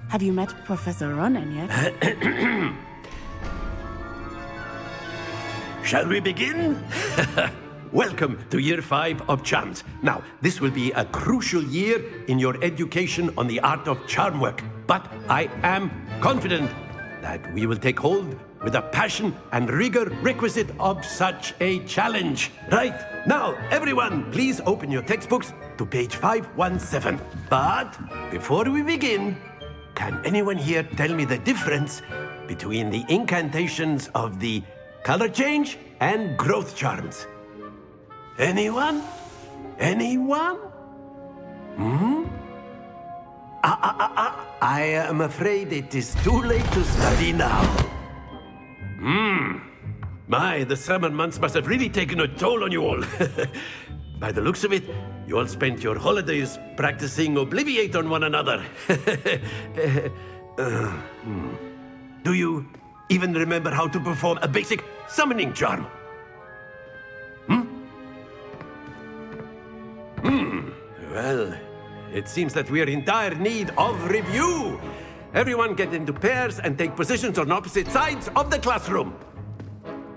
Have you met Professor Ronan yet? Shall we begin? Welcome to Year 5 of Charms. Now, this will be a crucial year in your education on the art of charm work. But I am confident that we will take hold with the passion and rigor requisite of such a challenge. Right, now, everyone, please open your textbooks to page 517. But before we begin, can anyone here tell me the difference between the incantations of the color change and growth charms? Anyone? Anyone? I am afraid it is too late to study now. My, the summer months must have really taken a toll on you all. By the looks of it, you all spent your holidays practicing Obliviate on one another. Do you even remember how to perform a basic summoning charm? Well, it seems that we are in dire need of review. Everyone get into pairs and take positions on opposite sides of the classroom.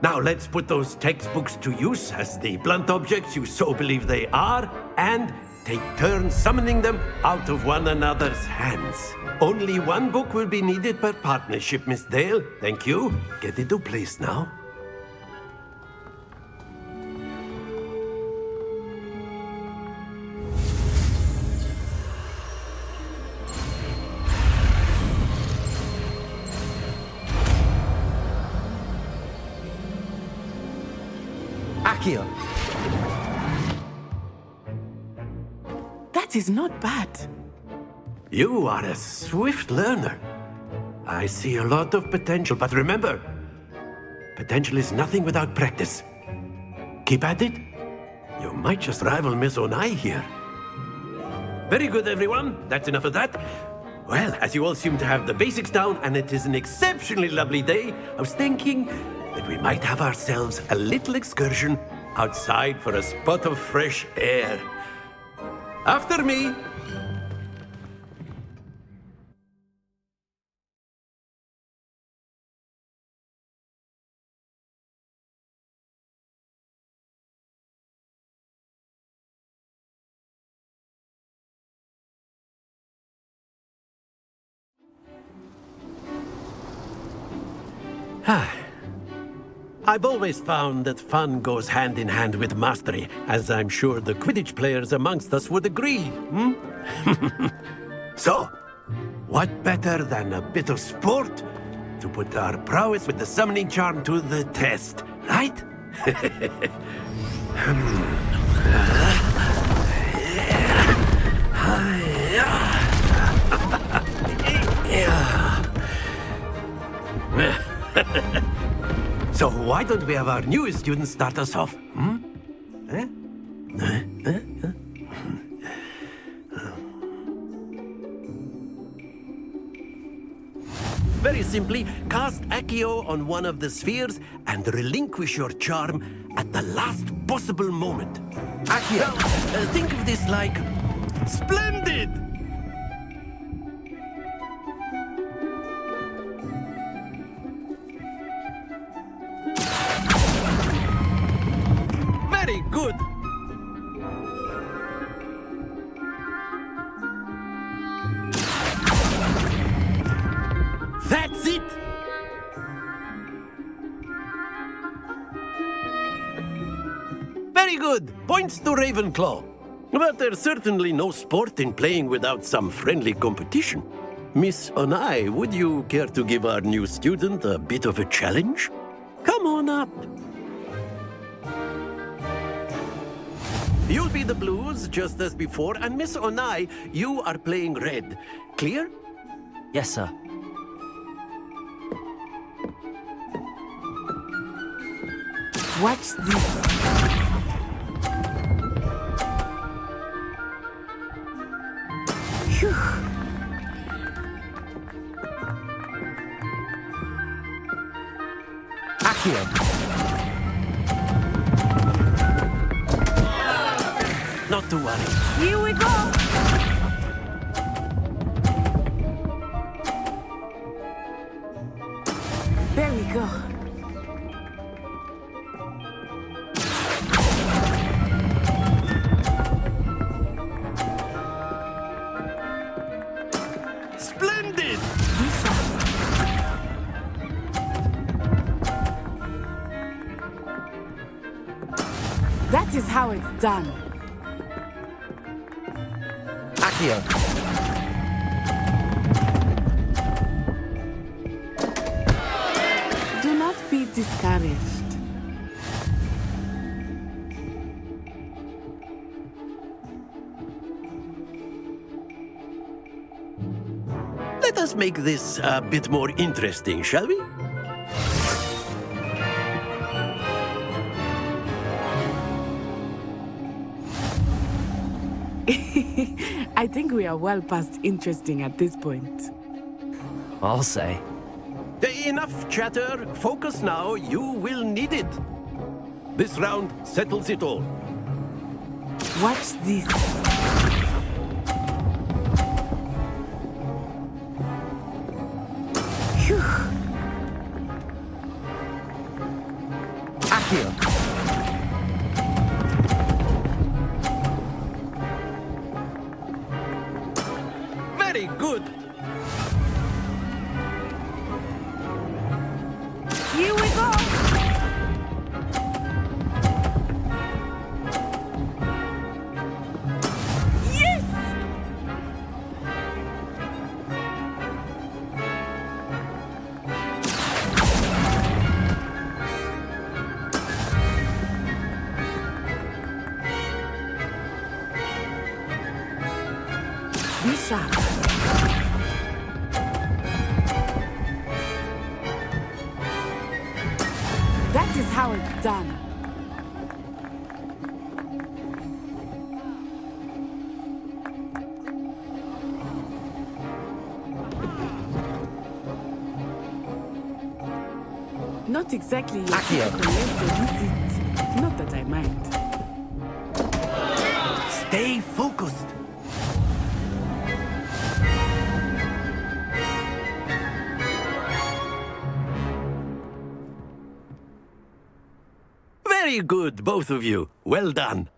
Now let's put those textbooks to use as the blunt objects you so believe they are, and take turns summoning them out of one another's hands. Only one book will be needed per partnership, Miss Dale. Thank you. Get into place now. Accio. That is not bad. You are a swift learner. I see a lot of potential, but remember, potential is nothing without practice. Keep at it. You might just rival Miss Onai here. Very good, everyone. That's enough of that. Well, as you all seem to have the basics down, and it is an exceptionally lovely day, I was thinking that we might have ourselves a little excursion outside for a spot of fresh air. After me. I've always found that fun goes hand in hand with mastery, as I'm sure the Quidditch players amongst us would agree, So, what better than a bit of sport to put our prowess with the summoning charm to the test, right? So why don't we have our newest student start us off? Very simply, cast Accio on one of the spheres and relinquish your charm at the last possible moment. Accio! Think of this like splendid! Very good! That's it! Very good! Points to Ravenclaw. But there's certainly no sport in playing without some friendly competition. Miss Onai, would you care to give our new student a bit of a challenge? Come on up. You'll be the blues, just as before, and Miss Onai, you are playing red. Clear? Yes, sir. Watch this. Phew. Accio. Not to worry. Here we go. There we go. Splendid! That is how it's done. Accio. Do not be discouraged. Let us make this a bit more interesting, shall we? I think we are well past interesting at this point. I'll say. Enough chatter. Focus now. You will need it. This round settles it all. Watch this. Phew. Accio. Very good. Here we go. Yes! Be sharp. That is how it's done. Not exactly your Accio. typical lesson, is it? Not that I mind. Stay focused. Very good, both of you. Well done.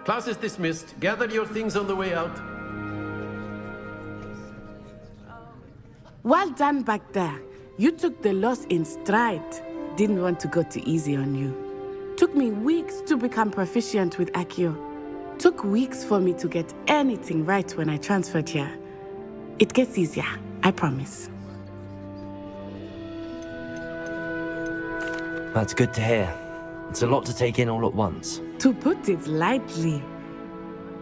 Class is dismissed. Gather your things on the way out. Well done back there. You took the loss in stride. Didn't want to go too easy on you. Took me weeks to become proficient with Accio. Took weeks for me to get anything right when I transferred here. It gets easier, I promise. That's good to hear. It's a lot to take in all at once. To put it lightly,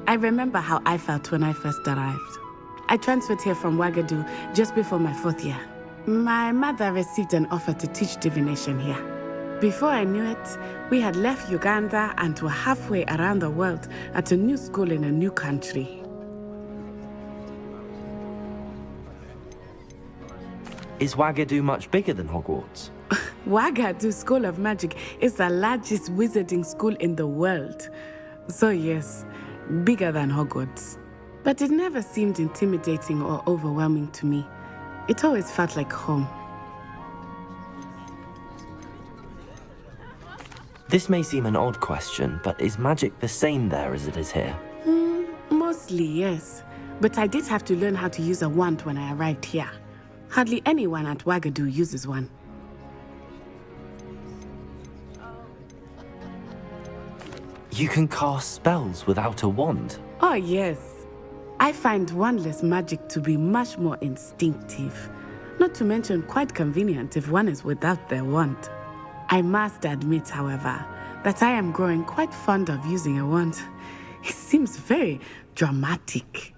I remember how I felt when I first arrived. I transferred here from Ouagadougou just before my 4th year. My mother received an offer to teach divination here. Before I knew it, we had left Uganda and were halfway around the world at a new school in a new country. Is Ouagadougou much bigger than Hogwarts? Ouagadougou School of Magic is the largest wizarding school in the world. So yes, bigger than Hogwarts. But it never seemed intimidating or overwhelming to me. It always felt like home. This may seem an odd question, but is magic the same there as it is here? Mostly, yes. But I did have to learn how to use a wand when I arrived here. Hardly anyone at Ouagadougou uses one. You can cast spells without a wand? Oh, yes. I find wandless magic to be much more instinctive. Not to mention quite convenient if one is without their wand. I must admit, however, that I am growing quite fond of using a wand. It seems very dramatic.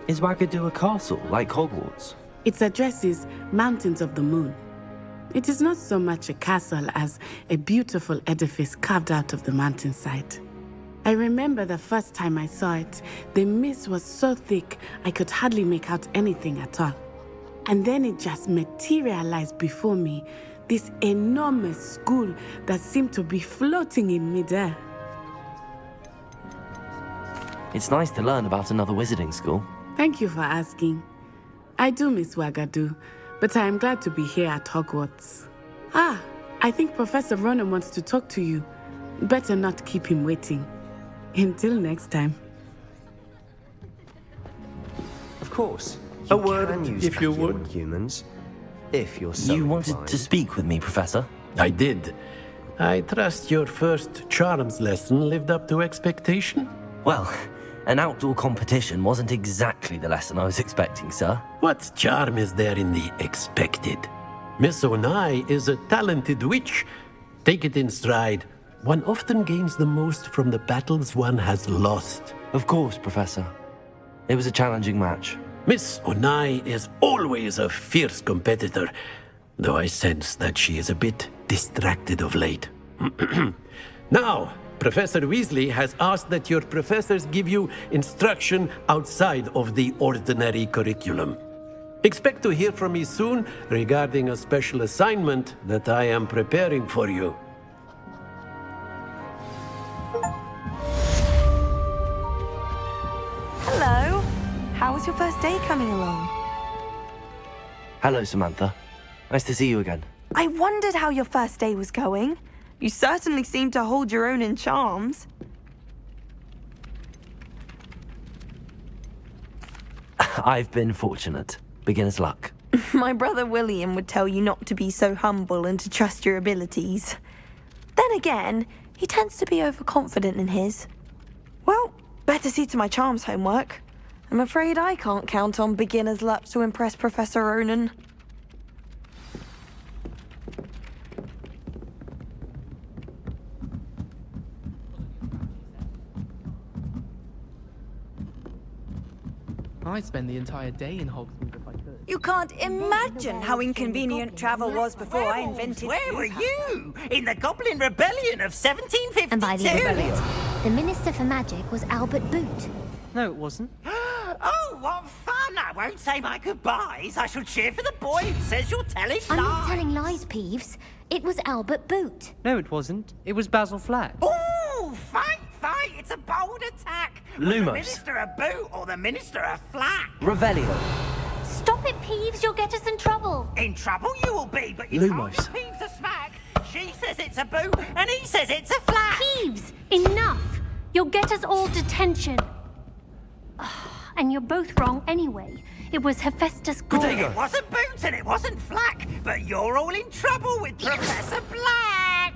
Is Wagadu a castle, like Hogwarts? Its address is Mountains of the Moon. It is not so much a castle as a beautiful edifice carved out of the mountainside. I remember the first time I saw it, the mist was so thick I could hardly make out anything at all. And then it just materialized before me, this enormous school that seemed to be floating in midair. It's nice to learn about another wizarding school. Thank you for asking. I do miss Wagadu, but I am glad to be here at Hogwarts. Ah, I think Professor Ronan wants to talk to you. Better not keep him waiting. Until next time. Of course. A word, if you would. Humans, if you're so You wanted inclined. to speak with me, Professor? I did. I trust your first charms lesson lived up to expectation? Well, an outdoor competition wasn't exactly the lesson I was expecting, sir. What charm is there in the expected? Miss Onai is a talented witch. Take it in stride. One often gains the most from the battles one has lost. Of course, Professor. It was a challenging match. Miss Onai is always a fierce competitor, though I sense that she is a bit distracted of late. Now, Professor Weasley has asked that your professors give you instruction outside of the ordinary curriculum. Expect to hear from me soon regarding a special assignment that I am preparing for you. Hello. How was your first day coming along? Hello, Samantha. Nice to see you again. I wondered how your first day was going. You certainly seem to hold your own in charms. I've been fortunate. Beginner's luck. My brother William would tell you not to be so humble and to trust your abilities. Then again, he tends to be overconfident in his. Well, better see to my charms homework. I'm afraid I can't count on beginner's luck to impress Professor Ronan. I'd spend the entire day in Hogsmeade if I could. You can't imagine how inconvenient travel was before I invented. Where were you? In the Goblin Rebellion of 1752? And by the Rebellion, the Minister for Magic was Albert Boot. No, it wasn't. Oh, what fun! I won't say my goodbyes. I shall cheer for the boy who says you're telling lies. I'm not telling lies, Peeves. It was Albert Boot. No, it wasn't. It was Basil Flack. Ooh, fight! It's a bold attack. Lumos. The Minister of Boot or the Minister of Flack? Revelio. Stop it, Peeves. You'll get us in trouble. In trouble you will be, but you Lumos. can't give Peeves a smack. She says it's a boot, and he says it's a flack. Peeves, enough. You'll get us all detention. And you're both wrong anyway. It was Hephaestus Gore. It wasn't Boot and it wasn't Flack, but you're all in trouble with Professor Black.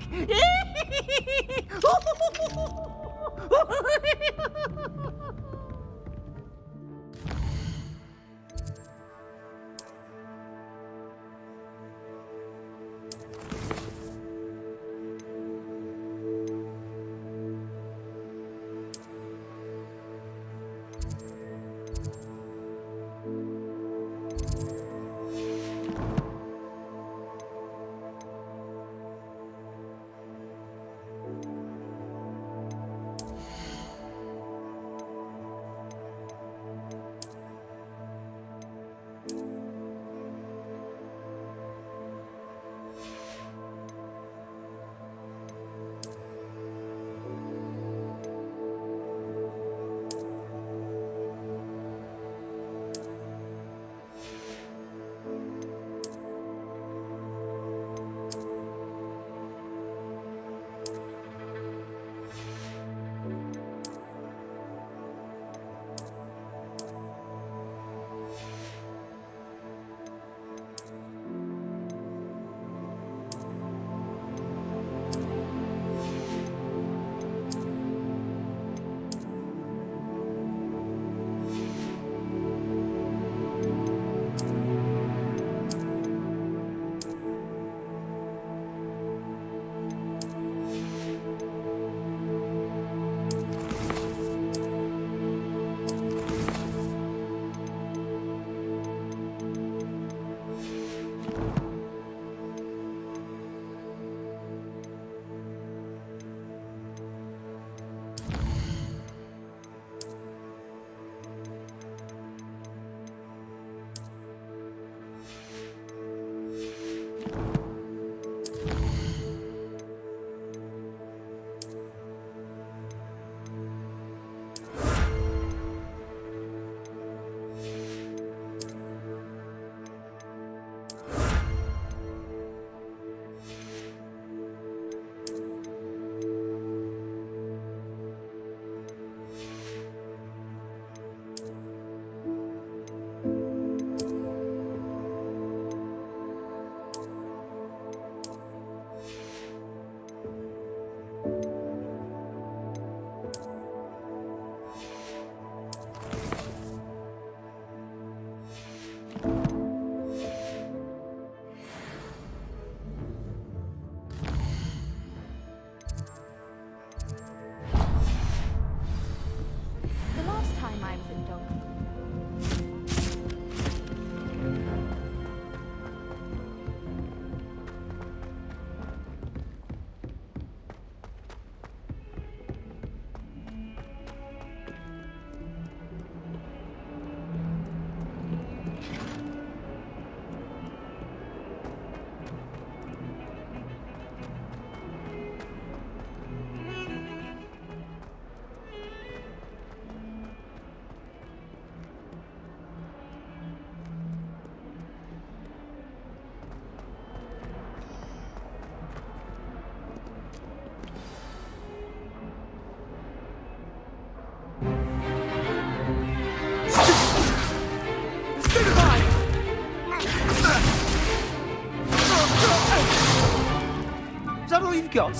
got?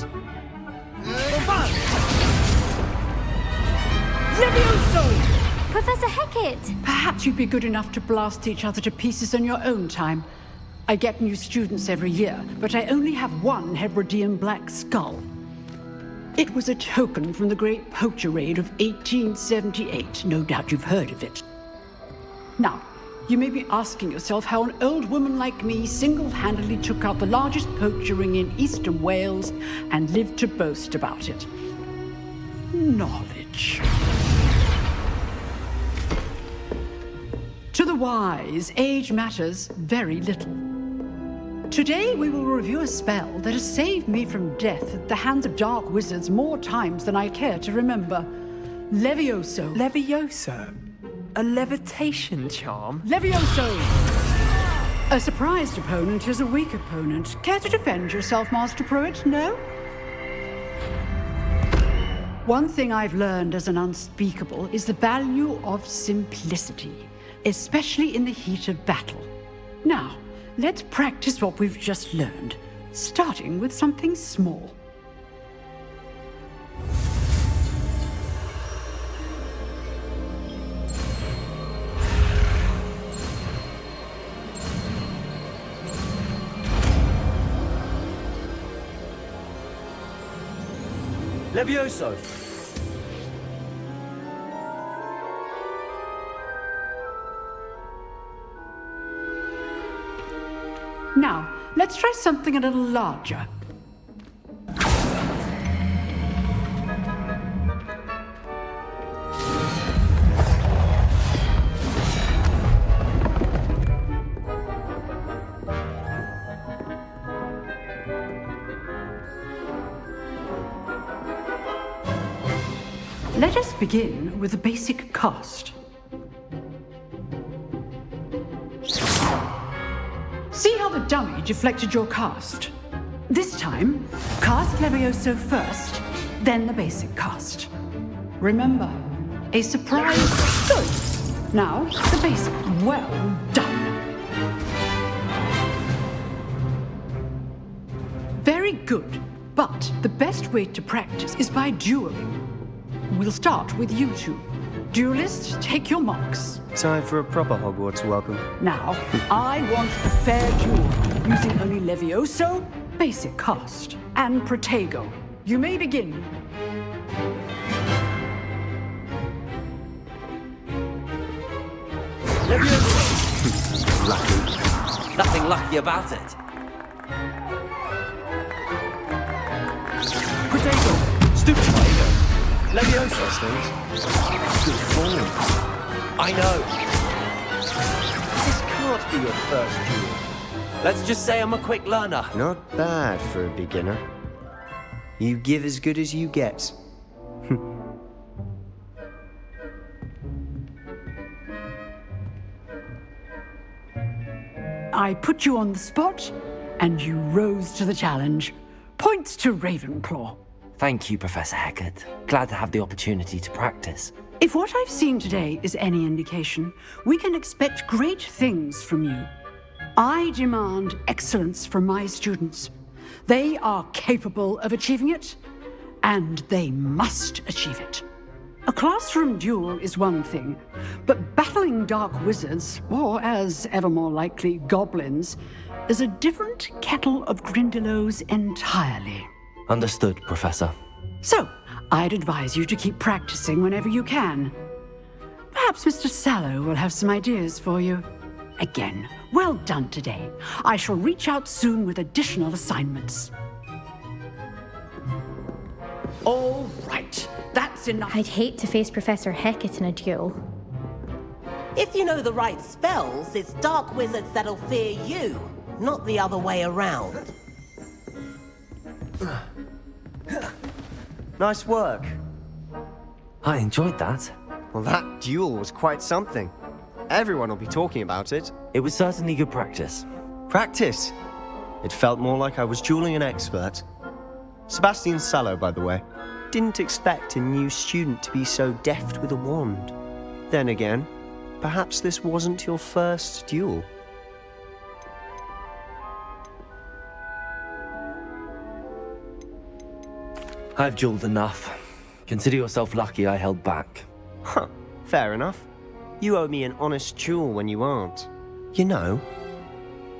Levioso! Professor Hackett! Perhaps you'd be good enough to blast each other to pieces on your own time. I get new students every year, but I only have one Hebridean black skull. It was a token from the Great Poacher Raid of 1878. No doubt you've heard of it. Now, you may be asking yourself how an old woman like me single-handedly took out the largest poacher ring in eastern Wales and lived to boast about it. Knowledge. To the wise, age matters very little. Today we will review a spell that has saved me from death at the hands of dark wizards more times than I care to remember. Levioso. Levioso? A levitation charm? Levioso! A surprised opponent is a weak opponent. Care to defend yourself, Master Pruitt? No? One thing I've learned as an unspeakable is the value of simplicity, especially in the heat of battle. Now, let's practice what we've just learned, starting with something small. Levioso! Now, let's try something a little larger. Let us begin with a basic cast. See how the dummy deflected your cast? This time, cast Levioso first, then the basic cast. Remember, a surprise. Good. Now, the basic. Well done. Very good. But the best way to practice is by dueling. We'll start with you two. Duelists, take your marks. Time for a proper Hogwarts welcome. Now, I want a fair duel, using only Levioso, basic cast, and Protego. You may begin. Levioso! Lucky. Nothing lucky about it. Protego! Stupid Protego! Levioso things. Good form. I know. This can't be your first duel. Let's just say I'm a quick learner. Not bad for a beginner. You give as good as you get. I put you on the spot, and you rose to the challenge. Points to Ravenclaw. Thank you, Professor Hackett. Glad to have the opportunity to practice. If what I've seen today is any indication, we can expect great things from you. I demand excellence from my students. They are capable of achieving it, and they must achieve it. A classroom duel is one thing, but battling dark wizards, or as ever more likely, goblins, is a different kettle of Grindylows entirely. Understood, Professor. So, I'd advise you to keep practicing whenever you can. Perhaps Mr. Sallow will have some ideas for you. Again, well done today. I shall reach out soon with additional assignments. All right, that's enough. I'd hate to face Professor Hackett in a duel. If you know the right spells, it's dark wizards that'll fear you, not the other way around. Nice work. I enjoyed that. Well, that duel was quite something. Everyone will be talking about it. It was certainly good practice. Practice? It felt more like I was dueling an expert. Sebastian Sallow, by the way. Didn't expect a new student to be so deft with a wand. Then again, perhaps this wasn't your first duel. I've jeweled enough. Consider yourself lucky I held back. Huh, fair enough. You owe me an honest jewel when you aren't. You know,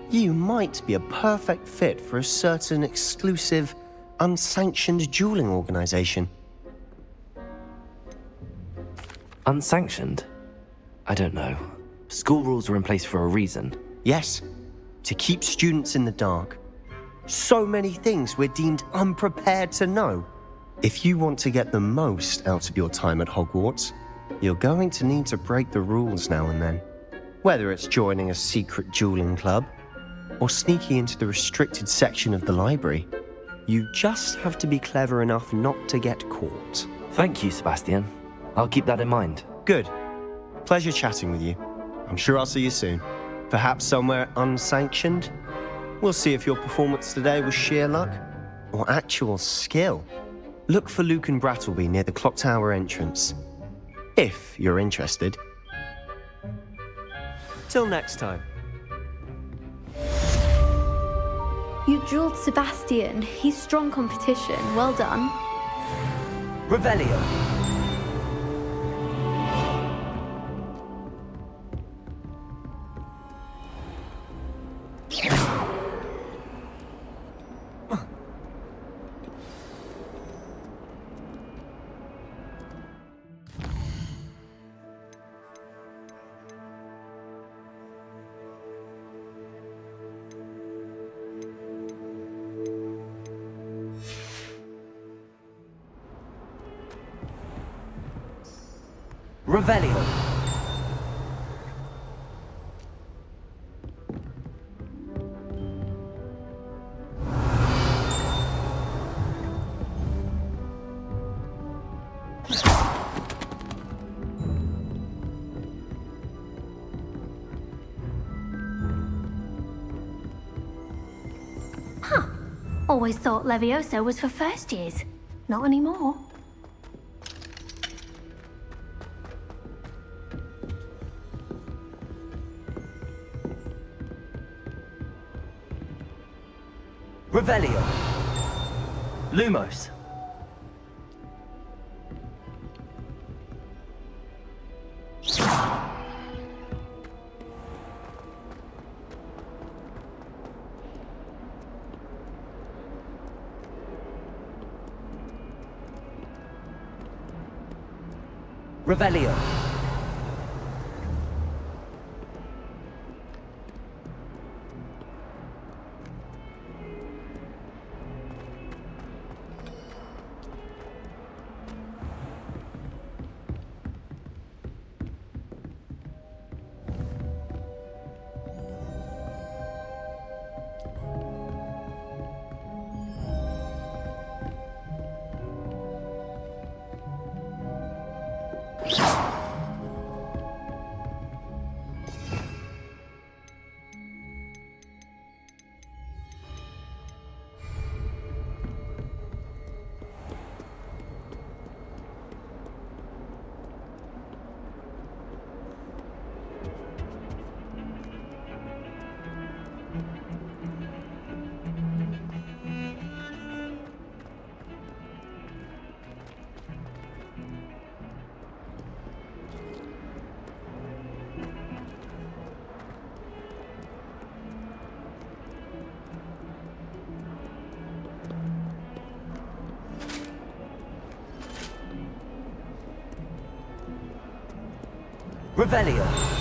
you might be a perfect fit for a certain exclusive, unsanctioned dueling organization. Unsanctioned? I don't know. School rules are in place for a reason. Yes, to keep students in the dark. So many things we're deemed unprepared to know. If you want to get the most out of your time at Hogwarts, you're going to need to break the rules now and then. Whether it's joining a secret dueling club, or sneaking into the restricted section of the library, you just have to be clever enough not to get caught. Thank you, Sebastian. I'll keep that in mind. Good. Pleasure chatting with you. I'm sure I'll see you soon. Perhaps somewhere unsanctioned? We'll see if your performance today was sheer luck or actual skill. Look for Luke and Brattleby near the clock tower entrance, if you're interested. Till next time. You jeweled Sebastian. He's strong competition. Well done. Revelio. Revelio. Huh. Always thought Levioso was for first years. Not anymore. Revelio. Lumos. Revelio. Revelio.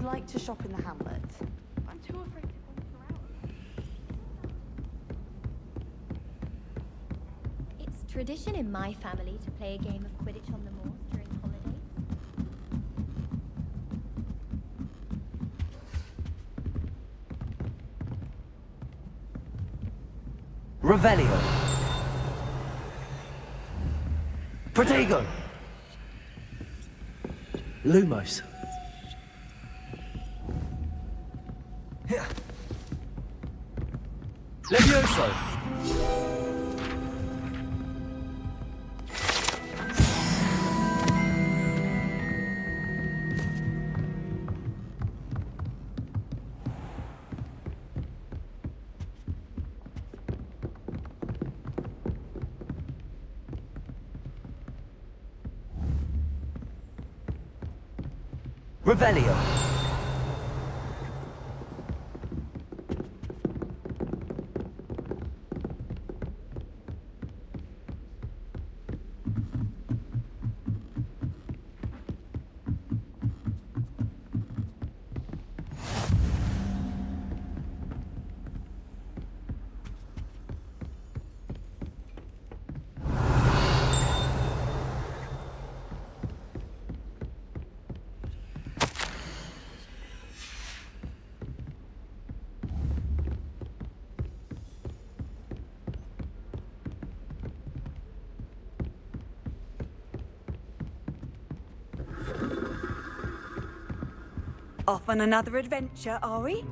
like to shop in the hamlet. I'm too afraid to wander around. It's tradition in my family to play a game of Quidditch on the moors during holidays. Revelio. Protego. Lumos. Levioso. Revelio. Off on another adventure, are we?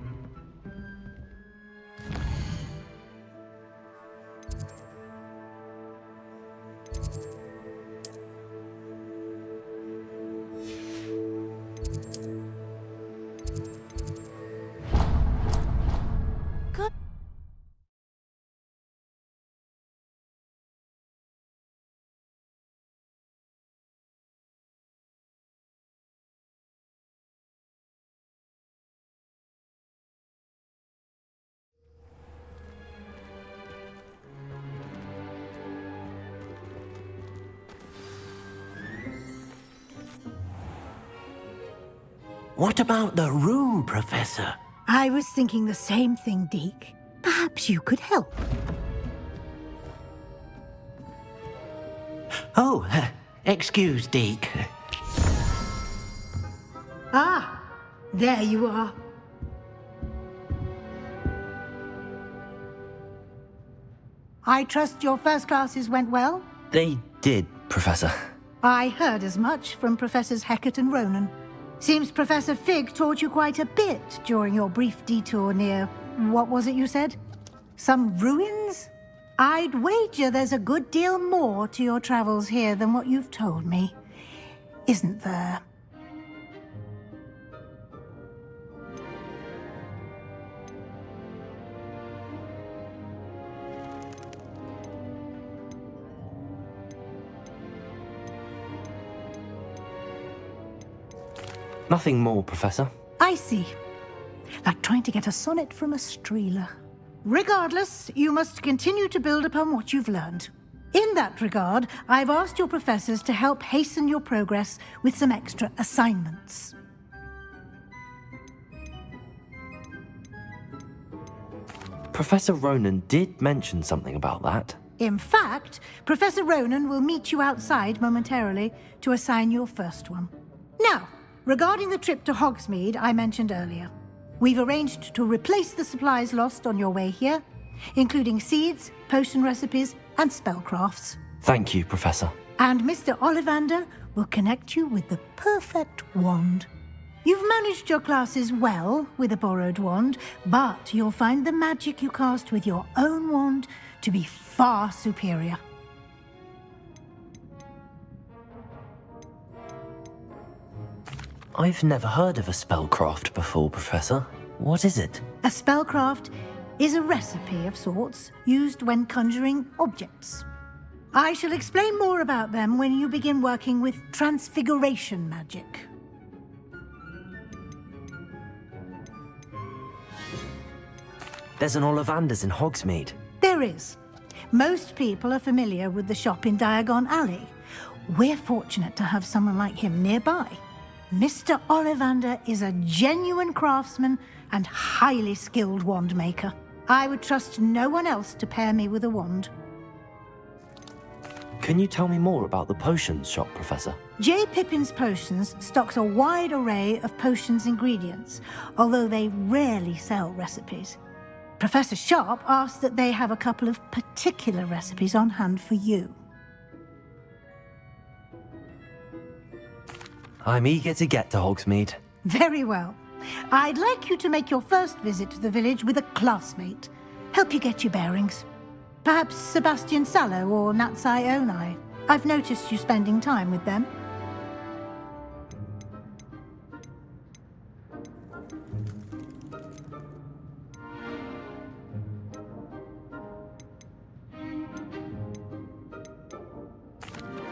What about the room, Professor? I was thinking the same thing, Deke. Perhaps you could help. Oh, excuse, Deke. Ah, there you are. I trust your first classes went well? They did, Professor. I heard as much from Professors Hecat and Ronan. Seems Professor Fig taught you quite a bit during your brief detour near... what was it you said? Some ruins? I'd wager there's a good deal more to your travels here than what you've told me. Isn't there? Nothing more, Professor. I see. Like trying to get a sonnet from a streeler. Regardless, you must continue to build upon what you've learned. In that regard, I've asked your professors to help hasten your progress with some extra assignments. Professor Ronan did mention something about that. In fact, Professor Ronan will meet you outside momentarily to assign your first one. Now, regarding the trip to Hogsmeade I mentioned earlier, we've arranged to replace the supplies lost on your way here, including seeds, potion recipes, and spellcrafts. Thank you, Professor. And Mr. Ollivander will connect you with the perfect wand. You've managed your classes well with a borrowed wand, but you'll find the magic you cast with your own wand to be far superior. I've never heard of a spellcraft before, Professor. What is it? A spellcraft is a recipe of sorts used when conjuring objects. I shall explain more about them when you begin working with transfiguration magic. There's an Ollivander's in Hogsmeade. There is. Most people are familiar with the shop in Diagon Alley. We're fortunate to have someone like him nearby. Mr. Ollivander is a genuine craftsman and highly skilled wand maker. I would trust no one else to pair me with a wand. Can you tell me more about the potions shop, Professor? J. Pippin's Potions stocks a wide array of potions ingredients, although they rarely sell recipes. Professor Sharp asked that they have a couple of particular recipes on hand for you. I'm eager to get to Hogsmeade. Very well. I'd like you to make your first visit to the village with a classmate. Help you get your bearings. Perhaps Sebastian Sallow or Natsai Onai. I've noticed you spending time with them.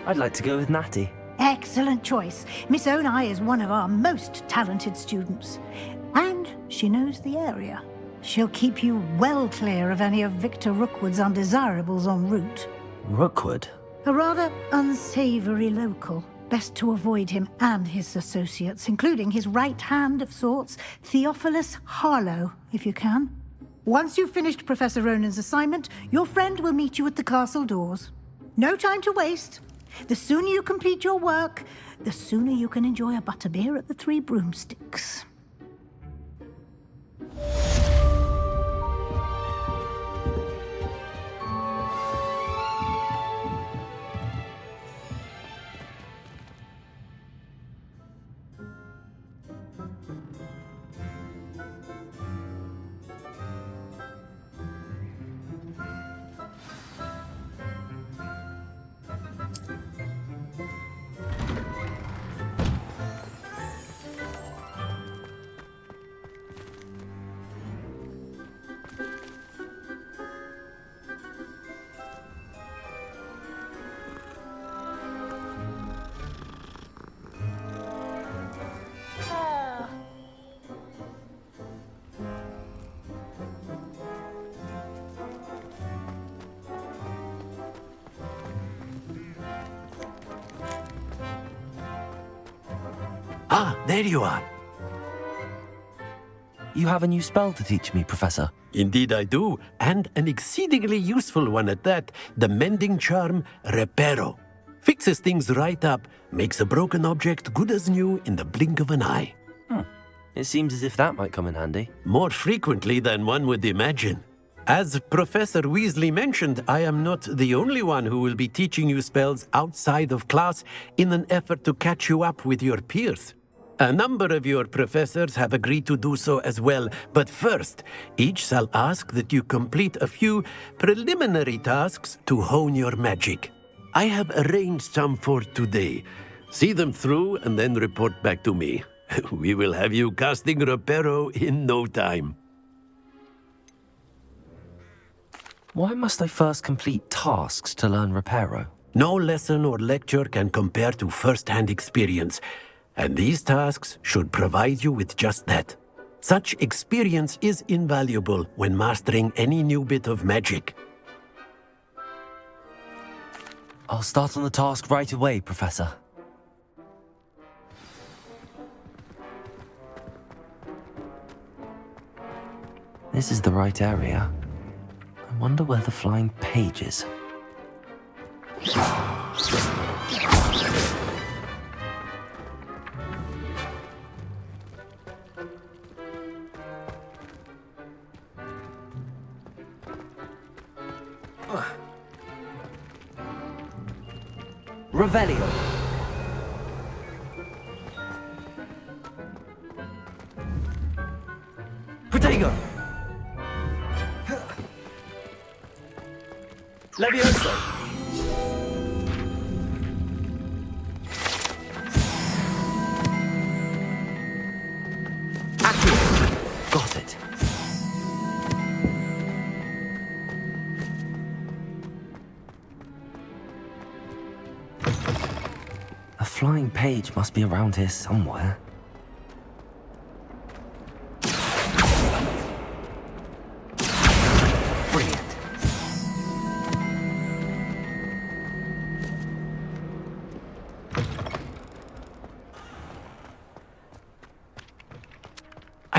I'd like to go with Natty. Excellent choice. Miss Onai is one of our most talented students. And she knows the area. She'll keep you well clear of any of Victor Rookwood's undesirables en route. Rookwood? A rather unsavory local. Best to avoid him and his associates, including his right hand of sorts, Theophilus Harlow, if you can. Once you've finished Professor Ronan's assignment, your friend will meet you at the castle doors. No time to waste. The sooner you complete your work, the sooner you can enjoy a butterbeer at the Three Broomsticks. Ah, there you are. You have a new spell to teach me, Professor. Indeed I do, and an exceedingly useful one at that. The mending charm, Reparo. Fixes things right up, makes a broken object good as new in the blink of an eye. It seems as if that might come in handy. More frequently than one would imagine. As Professor Weasley mentioned, I am not the only one who will be teaching you spells outside of class in an effort to catch you up with your peers. A number of your professors have agreed to do so as well, but first, each shall ask that you complete a few preliminary tasks to hone your magic. I have arranged some for today. See them through and then report back to me. We will have you casting Reparo in no time. Why must I first complete tasks to learn Reparo? No lesson or lecture can compare to first-hand experience, and these tasks should provide you with just that. Such experience is invaluable when mastering any new bit of magic. I'll start on the task right away, Professor. This is the right area. I wonder where the flying page is. Revelio. Protego. Levioso. Accio. Got it. A flying page must be around here somewhere. Brilliant.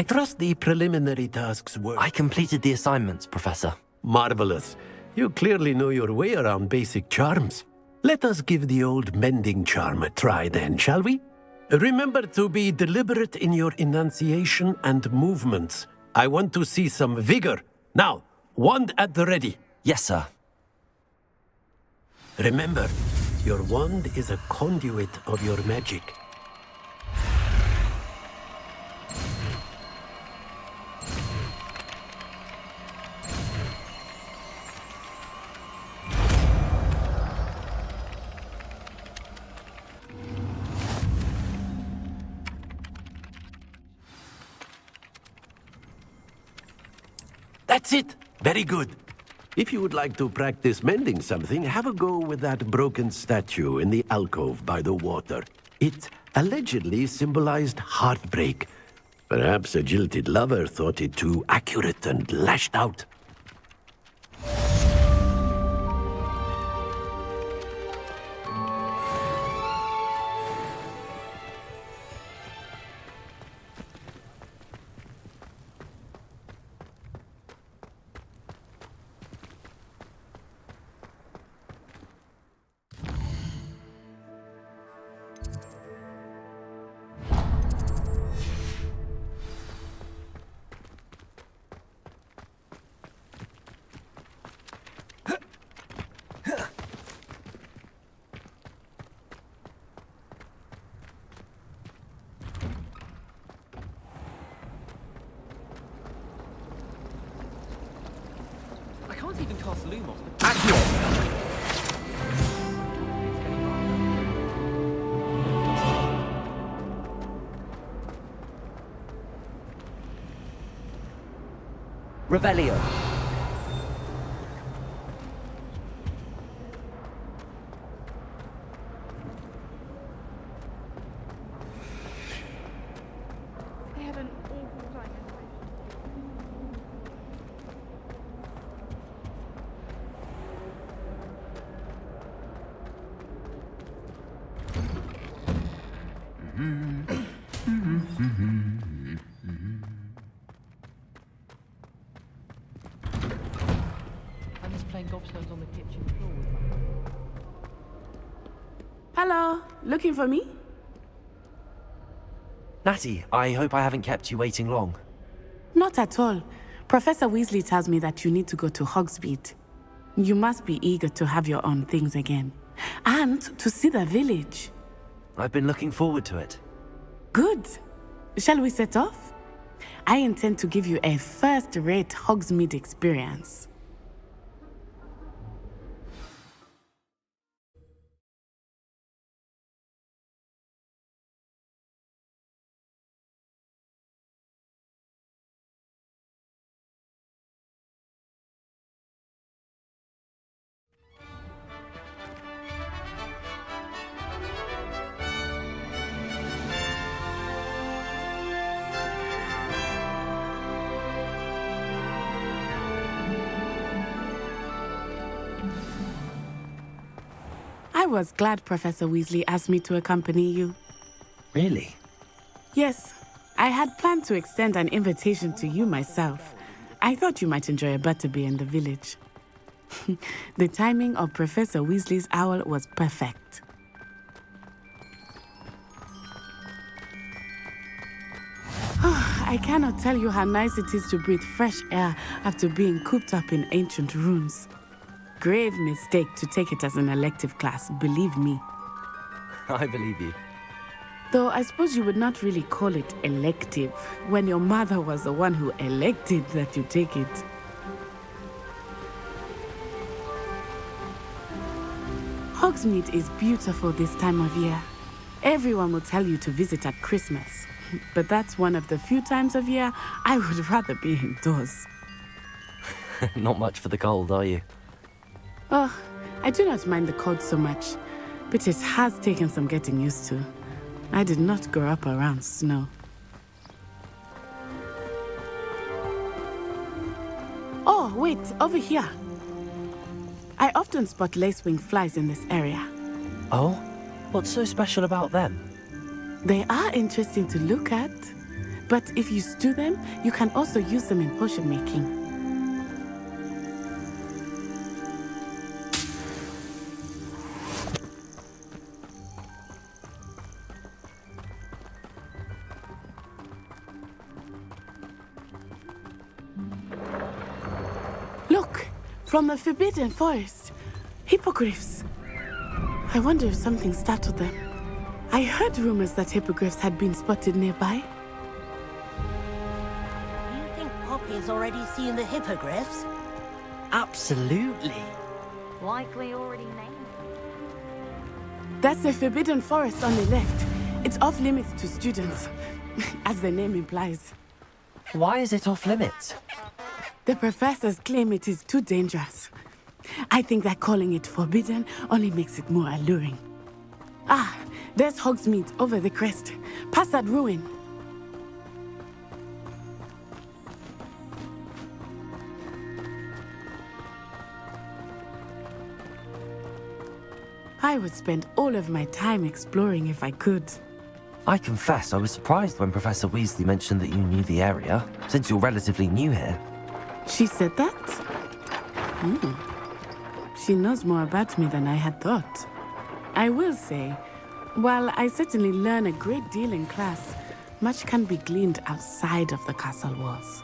I trust the preliminary tasks were... I completed the assignments, Professor. Marvelous. You clearly know your way around basic charms. Let us give the old mending charm a try then, shall we? Remember to be deliberate in your enunciation and movements. I want to see some vigor. Now, wand at the ready. Yes, sir. Remember, your wand is a conduit of your magic. That's it! Very good. If you would like to practice mending something, have a go with that broken statue in the alcove by the water. It allegedly symbolized heartbreak. Perhaps a jilted lover thought it too accurate and lashed out. I can't even cast Lumos. Revelio. I had an awful time anyway. I miss playing gobstones on the kitchen floor with my... Hello, looking for me? Natty, I hope I haven't kept you waiting long. Not at all. Professor Weasley tells me that you need to go to Hogsmeade. You must be eager to have your own things again. And to see the village. I've been looking forward to it. Good. Shall we set off? I intend to give you a first-rate Hogsmeade experience. I was glad Professor Weasley asked me to accompany you. Really? Yes, I had planned to extend an invitation to you myself. I thought you might enjoy a butterbeer in the village. The timing of Professor Weasley's owl was perfect. I cannot tell you how nice it is to breathe fresh air after being cooped up in ancient rooms. Grave mistake to take it as an elective class, believe me. I believe you. Though I suppose you would not really call it elective when your mother was the one who elected that you take it. Hogsmeade is beautiful this time of year. Everyone will tell you to visit at Christmas, but that's one of the few times of year I would rather be indoors. Not much for the cold, are you? Oh, I do not mind the cold so much, but it has taken some getting used to. I did not grow up around snow. Oh, wait, over here. I often spot lacewing flies in this area. Oh? What's so special about them? They are interesting to look at. But if you stew them, you can also use them in potion making. Look! From the Forbidden Forest. Hippogriffs. I wonder if something startled them. I heard rumors that hippogriffs had been spotted nearby. You think Poppy's already seen the hippogriffs? Absolutely. Likely already named. That's the Forbidden Forest on the left. It's off limits to students, as the name implies. Why is it off limits? The professors claim it is too dangerous. I think that calling it forbidden only makes it more alluring. Ah, there's Hogsmeade over the crest. Past that ruin. I would spend all of my time exploring if I could. I confess I was surprised when Professor Weasley mentioned that you knew the area, since you're relatively new here. She said that? She knows more about me than I had thought. I will say, while I certainly learn a great deal in class, much can be gleaned outside of the castle walls.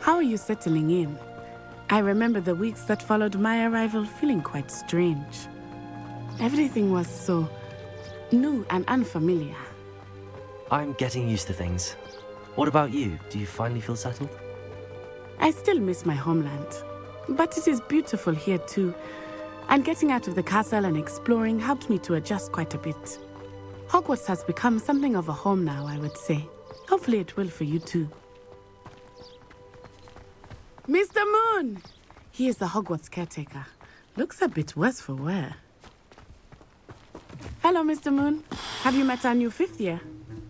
How are you settling in? I remember the weeks that followed my arrival feeling quite strange. Everything was so new and unfamiliar. I'm getting used to things. What about you? Do you finally feel settled? I still miss my homeland, but it is beautiful here too. And getting out of the castle and exploring helped me to adjust quite a bit. Hogwarts has become something of a home now, I would say. Hopefully it will for you too. Mr. Moon! He is the Hogwarts caretaker. Looks a bit worse for wear. Hello, Mr. Moon. Have you met our new fifth year?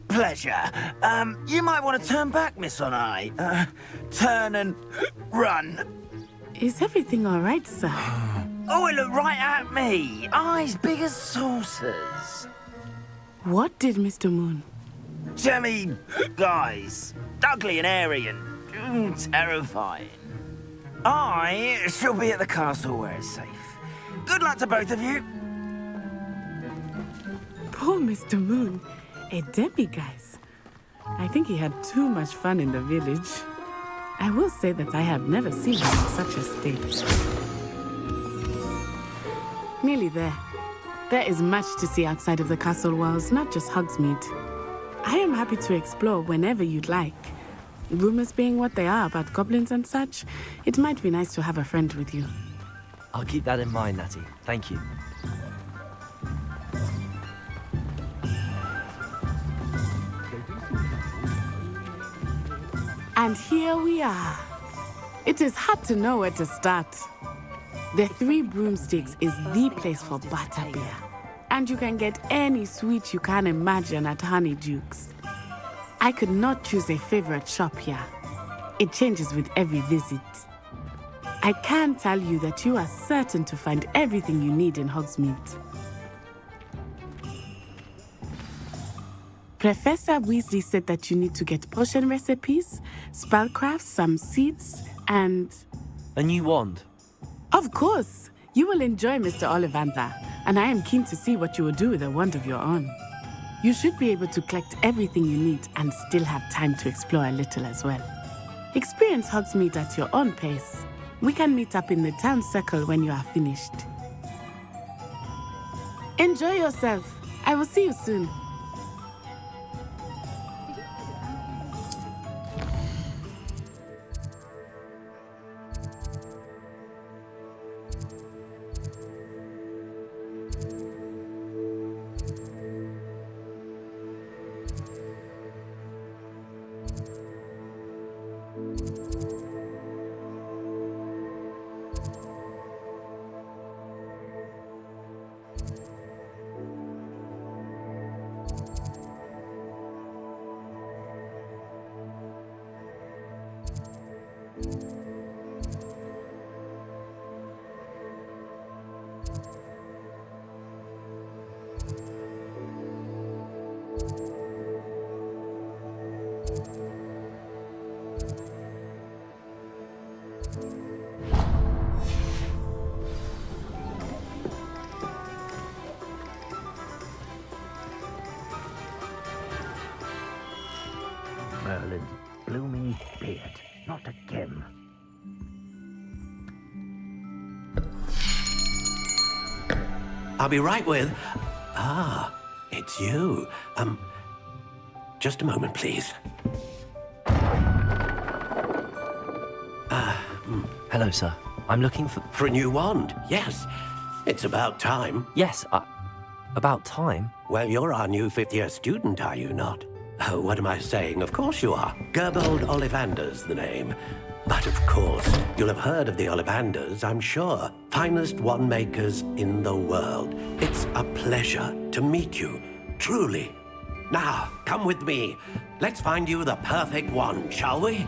Pleasure. You might want to turn back, Miss Onai. Turn and run. Is everything all right, sir? Oh, it looked right at me. Eyes big as saucers. What did Mr. Moon? Jemmy, guys. Ugly and airy and terrifying. I shall be at the castle where it's safe. Good luck to both of you. Poor Mr. Moon. A demiguise. I think he had too much fun in the village. I will say that I have never seen him in such a state. Nearly there. There is much to see outside of the castle walls, not just Hogsmeade. I am happy to explore whenever you'd like. Rumors being what they are about goblins and such, it might be nice to have a friend with you. I'll keep that in mind, Natty. Thank you. And here we are. It is hard to know where to start. The Three Broomsticks is the place for butterbeer. And you can get any sweet you can imagine at Honeydukes. I could not choose a favorite shop here. It changes with every visit. I can tell you that you are certain to find everything you need in Hogsmeade. Professor Weasley said that you need to get potion recipes, spellcrafts, some seeds, and... A new wand? Of course! You will enjoy Mr. Ollivander, and I am keen to see what you will do with a wand of your own. You should be able to collect everything you need and still have time to explore a little as well. Experience Hogsmeade at your own pace. We can meet up in the town circle when you are finished. Enjoy yourself. I will see you soon. Merlin's blooming beard. Not again. I'll be right with... Ah, it's you. Just a moment, please. Hello, sir. I'm looking for... For a new wand, yes. It's about time. Yes, about time? Well, you're our new fifth-year student, are you not? Oh, what am I saying? Of course you are. Gerbold Ollivander's the name. But of course, you'll have heard of the Ollivanders, I'm sure. Finest wand makers in the world. It's a pleasure to meet you, truly. Now, come with me. Let's find you the perfect wand, shall we?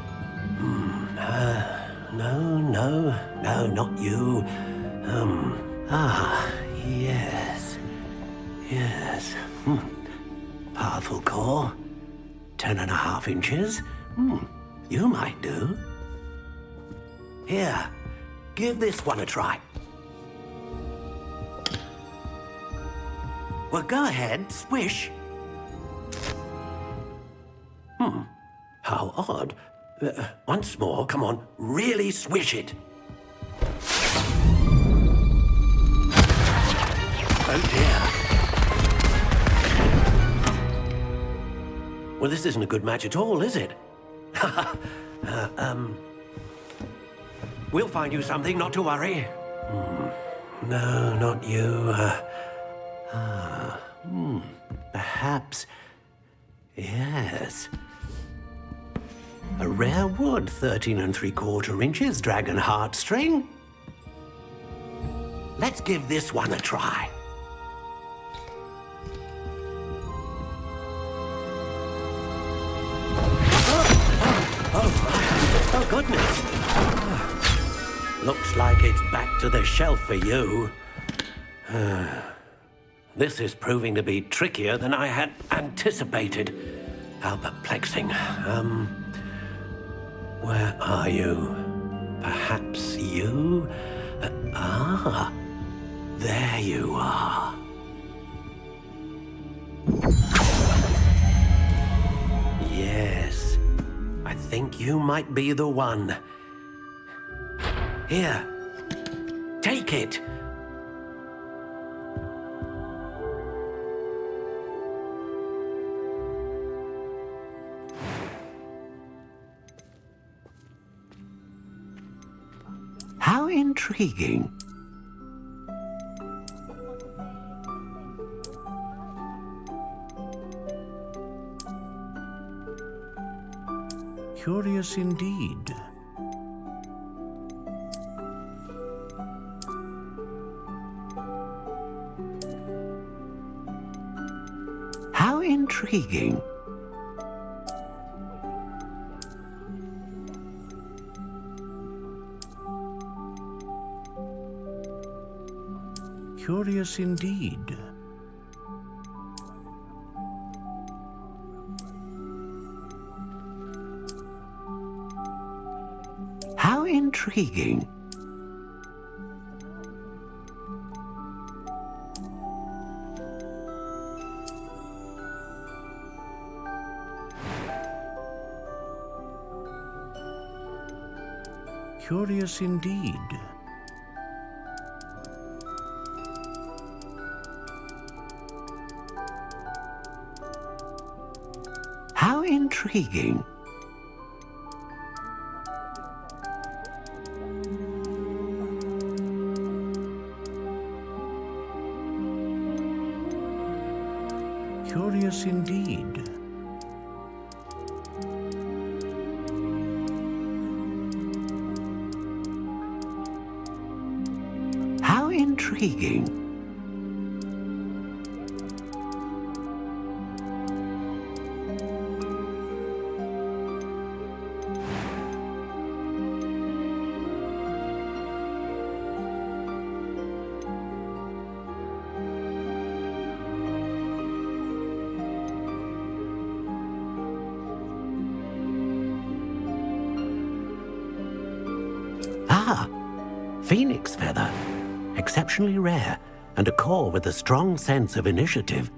No, not you. Yes. Powerful core. 10.5 inches. You might do. Here, give this one a try. Well, go ahead, swish. How odd. Once more, come on, really swish it. Oh dear. Well, this isn't a good match at all, is it? We'll find you something, not to worry. No, not you. Perhaps... Yes. A rare wood, 13 3/4 inches, dragon heartstring. Let's give this one a try. Oh, goodness. Looks like it's back to the shelf for you. This is proving to be trickier than I had anticipated. How perplexing. Where are you? Perhaps you? There you are. Yes, I think you might be the one. Here, take it. How intriguing. Curious indeed. How intriguing. Curious indeed. How intriguing. Curious indeed. How intriguing. Curious indeed. How intriguing. Phoenix feather. Exceptionally rare, and a core with a strong sense of initiative.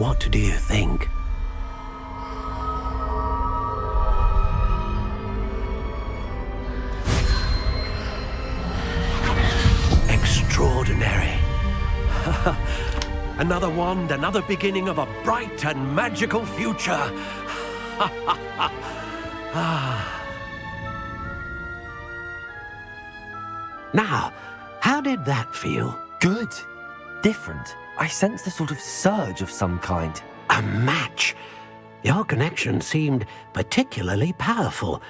What do you think? Extraordinary. Another wand, another beginning of a bright and magical future. Now, how did that feel? Good. Different. I sensed a sort of surge of some kind. A match. Your connection seemed particularly powerful.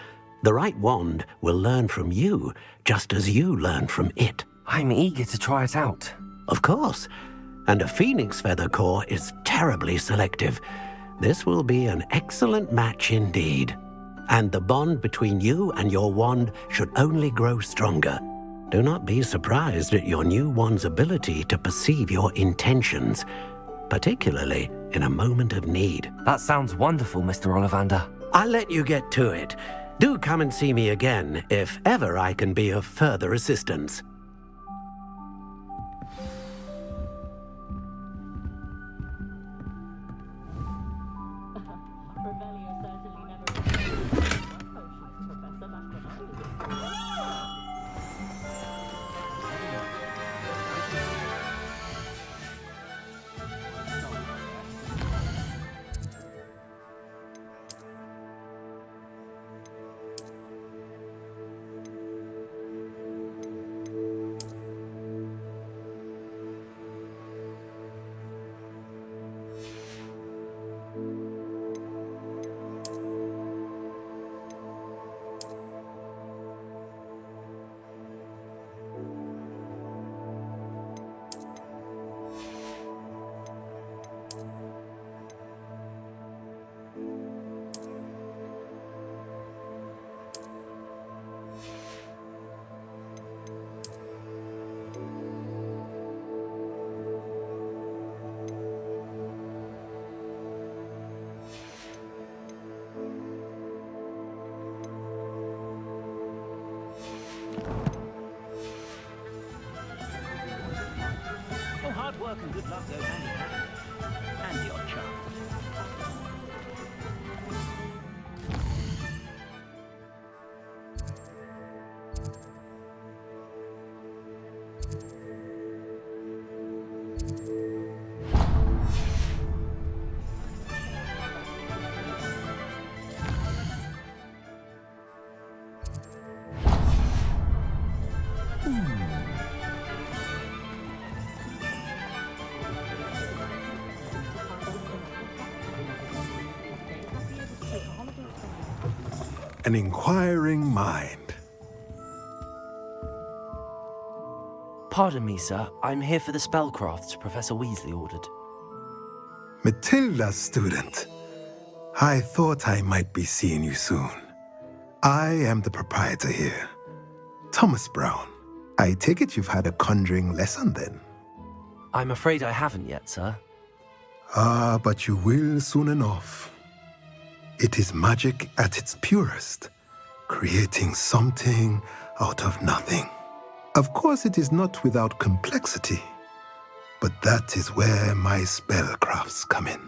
The right wand will learn from you, just as you learn from it. I'm eager to try it out. Of course. And a phoenix feather core is terribly selective. This will be an excellent match indeed. And the bond between you and your wand should only grow stronger. Do not be surprised at your new wand's ability to perceive your intentions, particularly in a moment of need. That sounds wonderful, Mr. Ollivander. I'll let you get to it. Do come and see me again if ever I can be of further assistance. Hard work and good luck go hand in hand. And your chance. An inquiring mind. Pardon me, sir. I'm here for the spellcrafts Professor Weasley ordered. Matilda's student. I thought I might be seeing you soon. I am the proprietor here, Thomas Brown. I take it you've had a conjuring lesson then? I'm afraid I haven't yet, sir. Ah, but you will soon enough. It is magic at its purest, creating something out of nothing. Of course, it is not without complexity, but that is where my spellcrafts come in.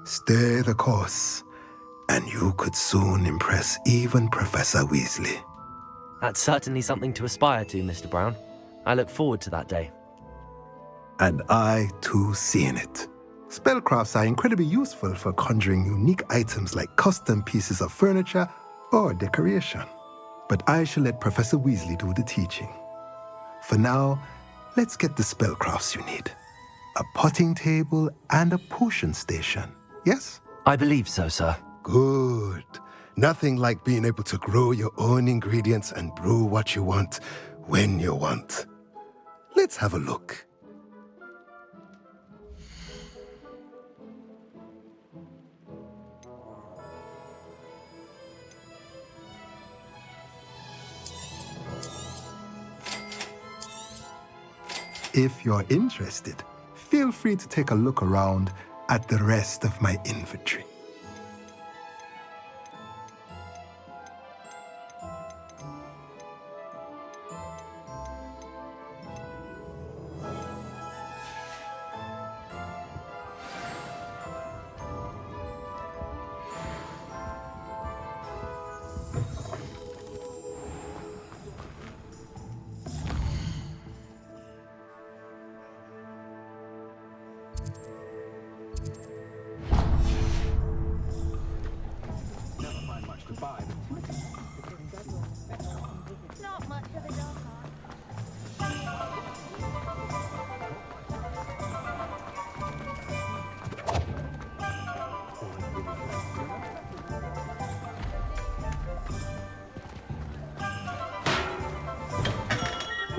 Stay the course, and you could soon impress even Professor Weasley. That's certainly something to aspire to, Mr. Brown. I look forward to that day. And I, too, see in it. Spellcrafts are incredibly useful for conjuring unique items like custom pieces of furniture or decoration. But I shall let Professor Weasley do the teaching. For now, let's get the spellcrafts you need. A potting table and a potion station, yes? I believe so, sir. Good. Nothing like being able to grow your own ingredients and brew what you want when you want. Let's have a look. If you're interested, feel free to take a look around at the rest of my inventory.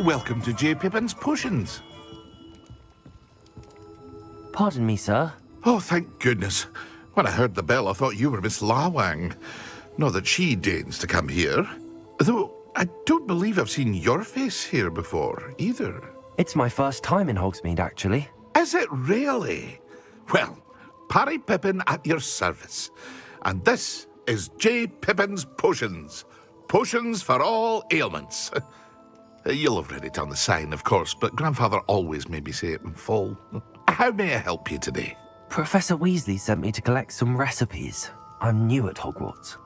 Welcome to J. Pippin's Potions. Pardon me, sir. Oh, thank goodness. When I heard the bell, I thought you were Miss Lawang. Not that she deigns to come here. Though, I don't believe I've seen your face here before, either. It's my first time in Hogsmeade, actually. Is it really? Well, Parry Pippin at your service. And this is J. Pippin's Potions. Potions for all ailments. You'll have read it on the sign, of course, but Grandfather always made me say it in full. How may I help you today? Professor Weasley sent me to collect some recipes. I'm new at Hogwarts.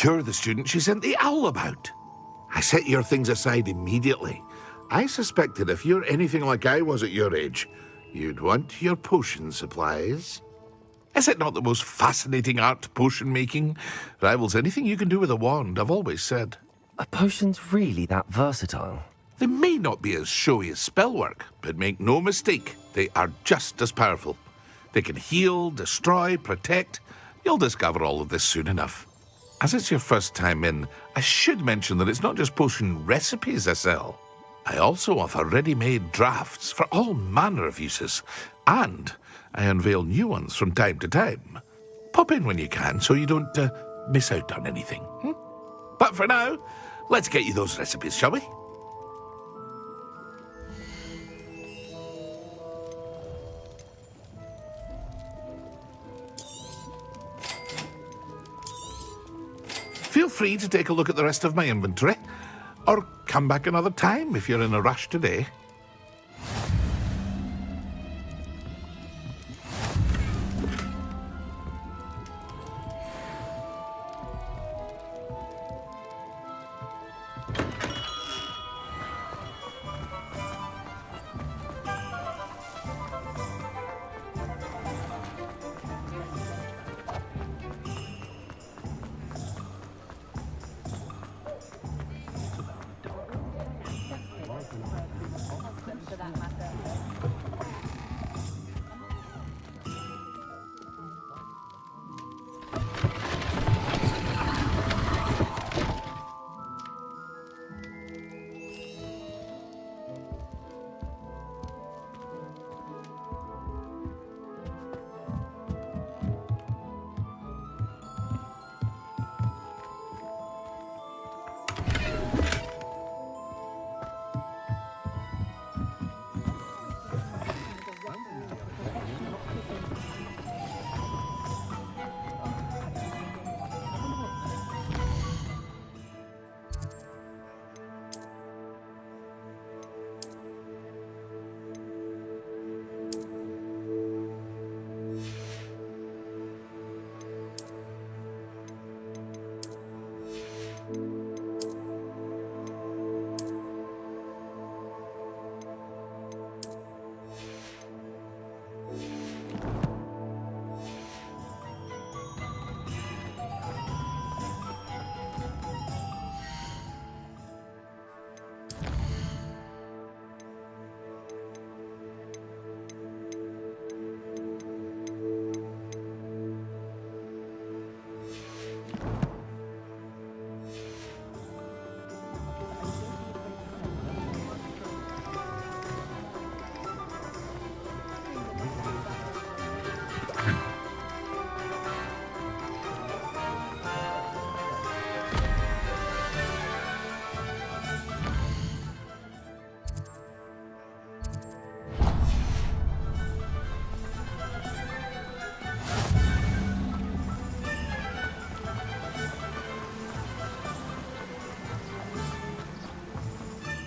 You're the student she sent the owl about. I set your things aside immediately. I suspected if you're anything like I was at your age, you'd want your potion supplies. Is it not the most fascinating art, potion making? Rivals anything you can do with a wand, I've always said. Are potions really that versatile? They may not be as showy as spellwork, but make no mistake, they are just as powerful. They can heal, destroy, protect. You'll discover all of this soon enough. As it's your first time in, I should mention that it's not just potion recipes I sell. I also offer ready-made drafts for all manner of uses, and I unveil new ones from time to time. Pop in when you can so you don't miss out on anything. But for now, let's get you those recipes, shall we? Feel free to take a look at the rest of my inventory, or come back another time if you're in a rush today.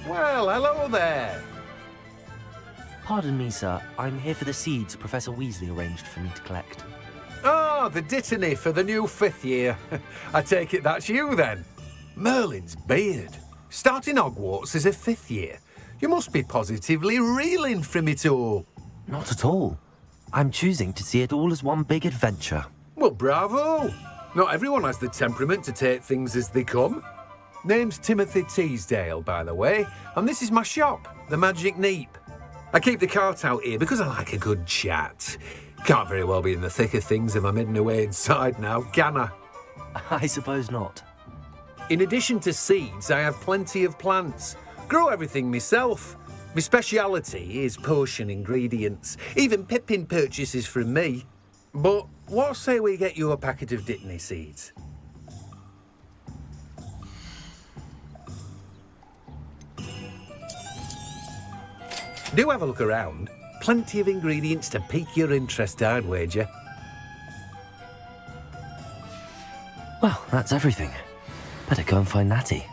Well, hello there. Pardon me, sir. I'm here for the seeds Professor Weasley arranged for me to collect. Oh, the dittany for the new 5th year. I take it that's you, then. Merlin's beard. Starting Hogwarts as a 5th year. You must be positively reeling from it all. Not at all. I'm choosing to see it all as one big adventure. Well, bravo. Not everyone has the temperament to take things as they come. Name's Timothy Teasdale, by the way, and this is my shop, the Magic Neep. I keep the cart out here because I like a good chat. Can't very well be in the thick of things if I'm hidden away inside now, can I? I suppose not. In addition to seeds, I have plenty of plants. grow everything myself. My speciality is potion ingredients. Even Pippin purchases from me. But what say we get you a packet of dittany seeds? Do have a look around. Plenty of ingredients to pique your interest, I'd wager. Well, that's everything. Better go and find Natty.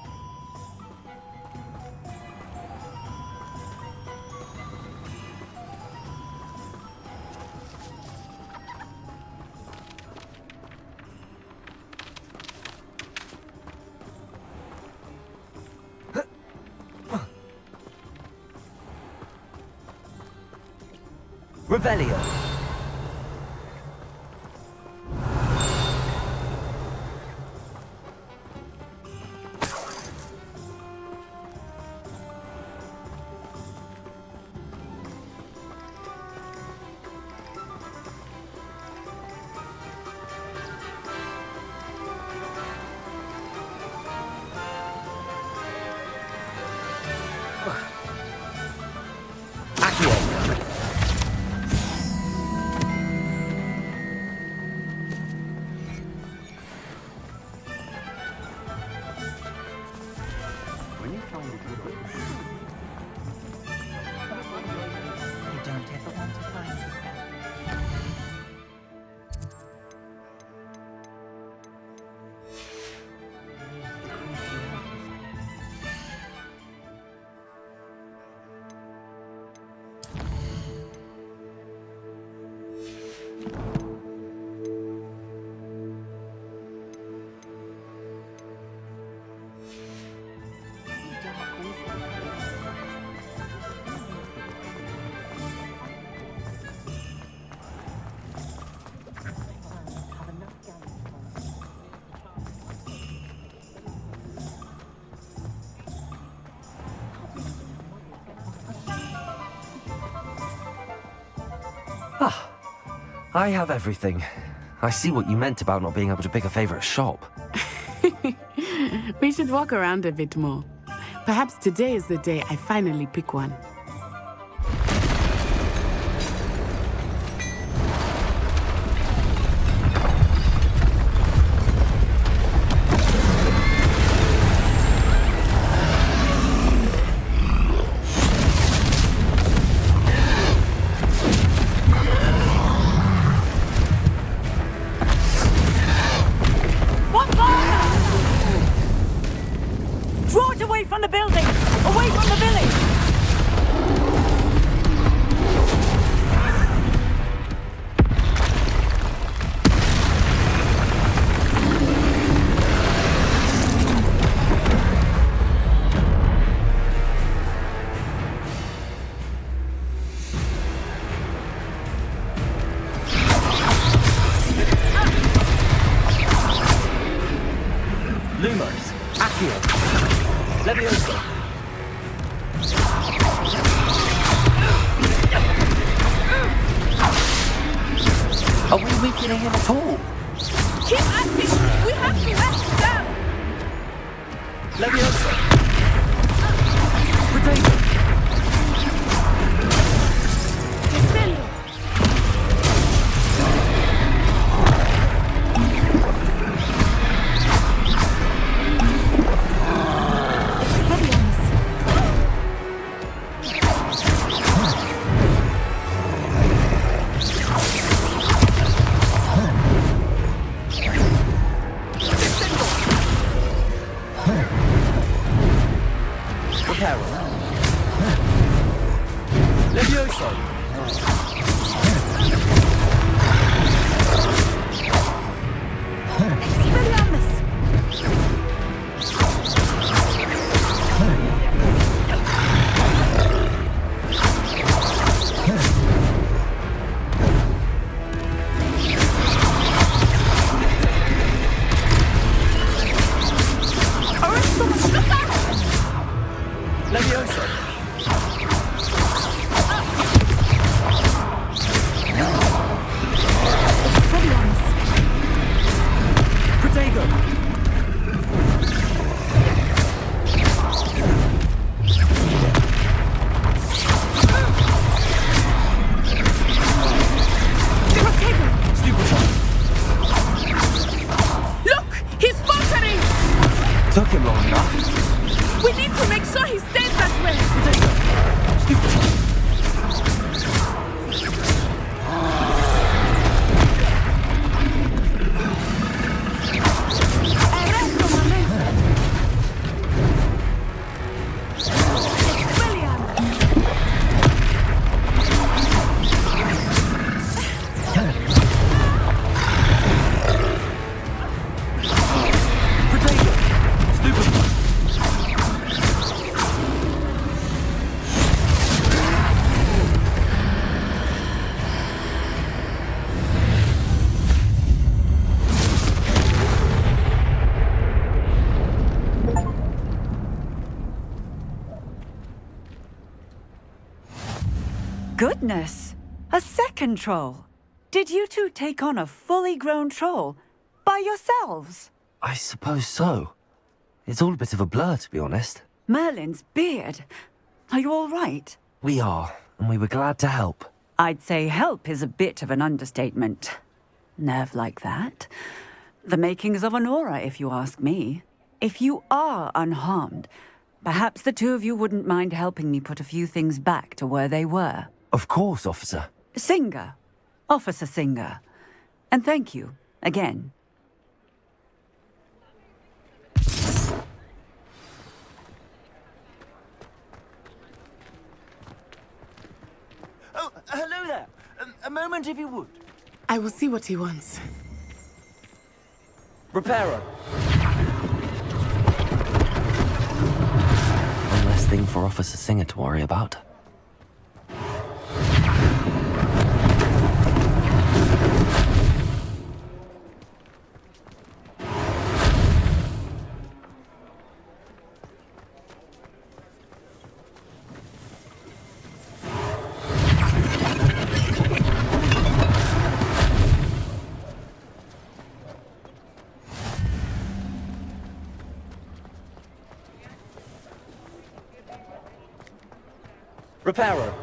Revelio. Ah, I have everything. I see what you meant about not being able to pick a favorite shop. We should walk around a bit more. Perhaps today is the day I finally pick one. Are we weakening him at all? Keep acting! We have to let him down! Leviosa! Potato! Defendo! goodness! A second troll! Did you two take on a fully grown troll? By yourselves? I suppose so. It's all a bit of a blur, to be honest. Merlin's beard. Are you all right? We are, and we were glad to help. I'd say help is a bit of an understatement. Nerve like that. The makings of an aura, if you ask me. If you are unharmed, perhaps the two of you wouldn't mind helping me put a few things back to where they were. Of course, officer. Singer. Officer Singer. And thank you, again. Oh, hello there. A moment, if you would. I will see what he wants. Repairer. One less thing for Officer Singer to worry about. Repairer.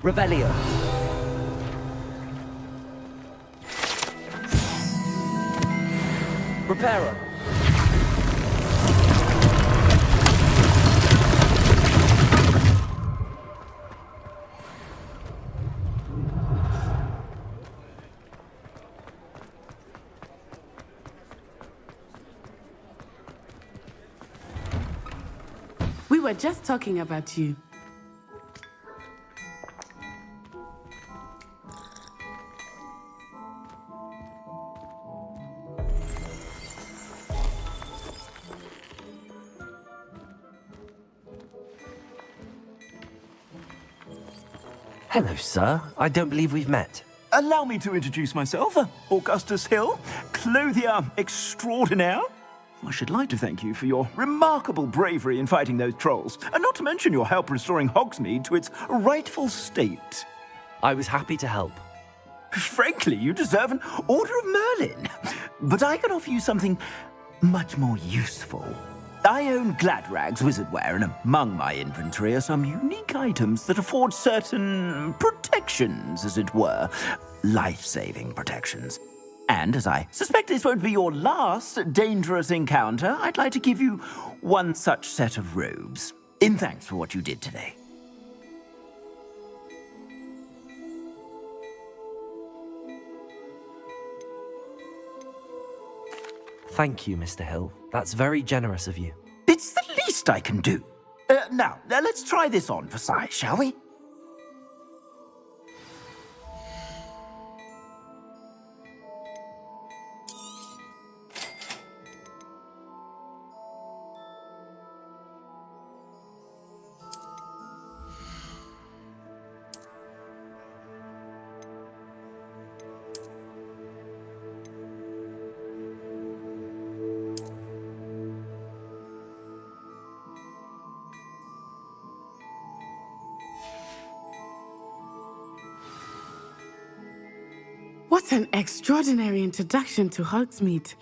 Revelio. Repairer. We were just talking about you. Hello, sir. I don't believe we've met. Allow me to introduce myself, Augustus Hill, clothier extraordinaire. I should like to thank you for your remarkable bravery in fighting those trolls, and not to mention your help restoring Hogsmeade to its rightful state. I was happy to help. Frankly, you deserve an Order of Merlin. But I can offer you something much more useful. I own Gladrag's wizardware, and among my inventory are some unique items that afford certain protections, as it were. Life-saving protections. And as I suspect this won't be your last dangerous encounter, I'd like to give you one such set of robes, in thanks for what you did today. Thank you, Mr. Hill. That's very generous of you. It's the least I can do. Now, let's try this on for size, shall we? What an extraordinary introduction to Hogsmeade.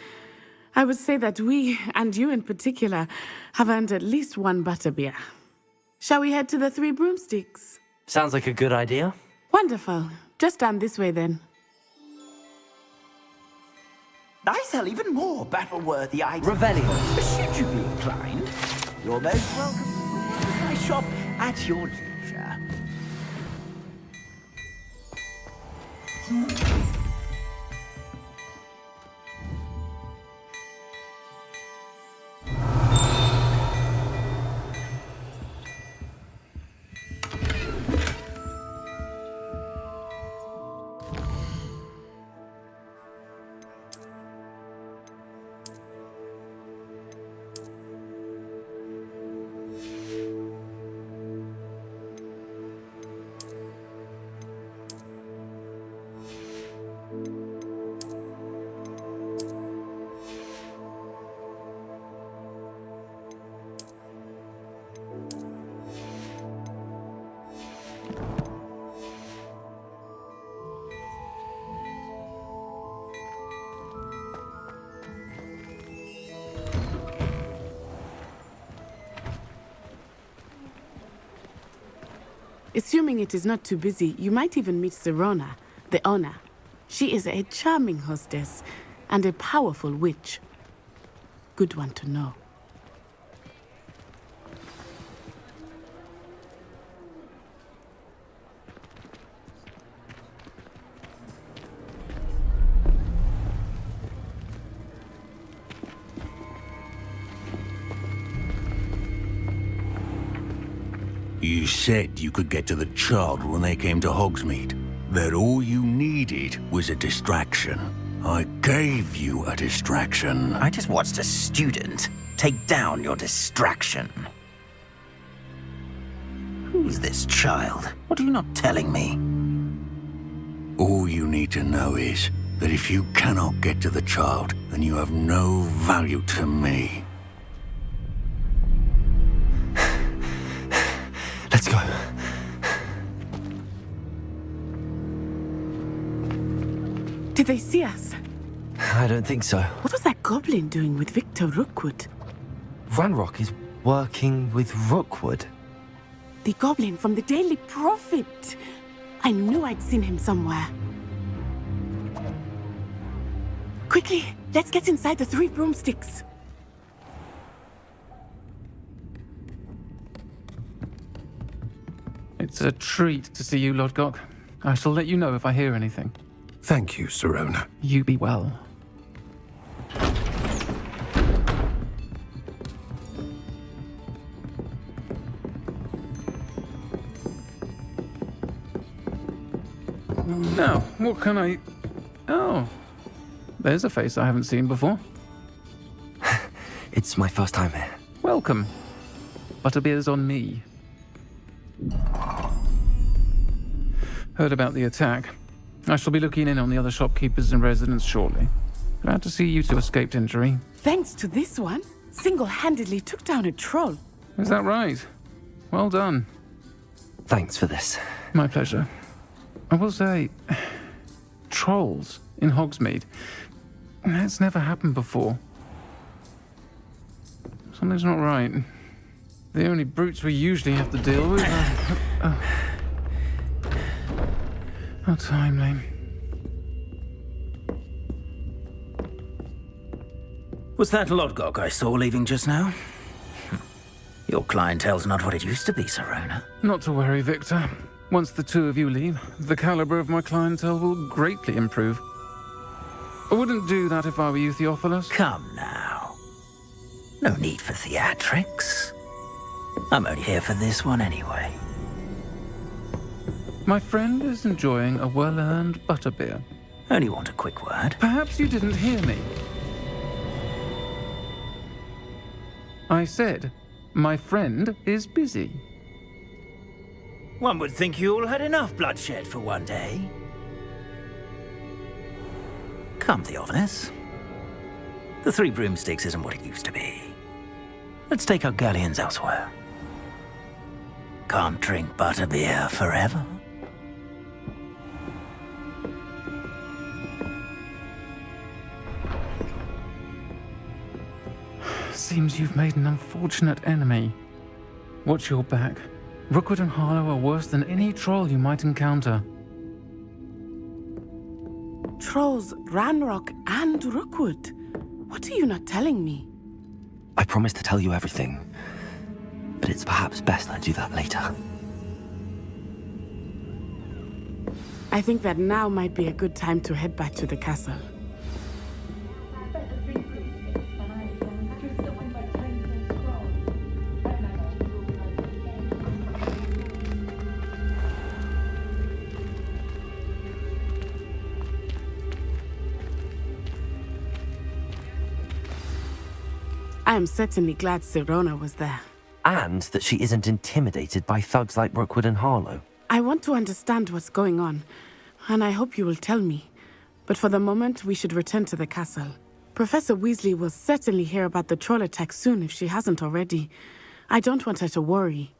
I would say that we, and you in particular, have earned at least one butterbeer. Shall we head to the Three Broomsticks? Sounds like a good idea. Wonderful. Just down this way then. I sell even more battle-worthy items. Revelio. Should you be inclined, you're most welcome to my shop at your leisure. Assuming it is not too busy, you might even meet Sirona, the owner. She is a charming hostess and a powerful witch. Good one to know. You said you could get to the child when they came to Hogsmeade. That all you needed was a distraction. I gave you a distraction. I just watched a student take down your distraction. Who's this child? What are you not telling me? All you need to know is that if you cannot get to the child, then you have no value to me. Let's go. Did they see us? I don't think so. What was that goblin doing with Victor Rookwood? Ranrock is working with Rookwood. The goblin from the Daily Prophet. I knew I'd seen him somewhere. Quickly, let's get inside the Three Broomsticks. It's a treat to see you, Lodgok. I shall let you know if I hear anything. Thank you, Sirona. You be well. Now, what can I... Oh, there's a face I haven't seen before. It's my first time here. Welcome. Butterbeer's on me. Heard about the attack. I shall be looking in on the other shopkeepers and residents shortly. Glad to see you two escaped injury. Thanks to this one, single-handedly took down a troll. Is that right? Well done. Thanks for this. My pleasure. I will say, trolls in Hogsmeade. That's never happened before. Something's not right. The only brutes we usually have to deal with are... How timely. Was that Lodgok I saw leaving just now? Your clientele's not what it used to be, Sirona. Not to worry, Victor. Once the two of you leave, the caliber of my clientele will greatly improve. I wouldn't do that if I were you, Theophilus. Come now. No need for theatrics. I'm only here for this one anyway. My friend is enjoying a well-earned butterbeer. Only want a quick word. Perhaps you didn't hear me. I said, my friend is busy. One would think you all had enough bloodshed for one day. Come, Theophilus. The Three Broomsticks isn't what it used to be. Let's take our galleons elsewhere. Can't drink butterbeer forever. seems you've made an unfortunate enemy. Watch your back. Rookwood and Harlow are worse than any troll you might encounter. Trolls, Ranrock, and Rookwood. What are you not telling me? I promised to tell you everything, but it's perhaps best I do that later. I think that now might be a good time to head back to the castle. I am certainly glad Sirona was there. And that she isn't intimidated by thugs like Rookwood and Harlow. I want to understand what's going on, and I hope you will tell me. But for the moment, we should return to the castle. Professor Weasley will certainly hear about the troll attack soon if she hasn't already. I don't want her to worry.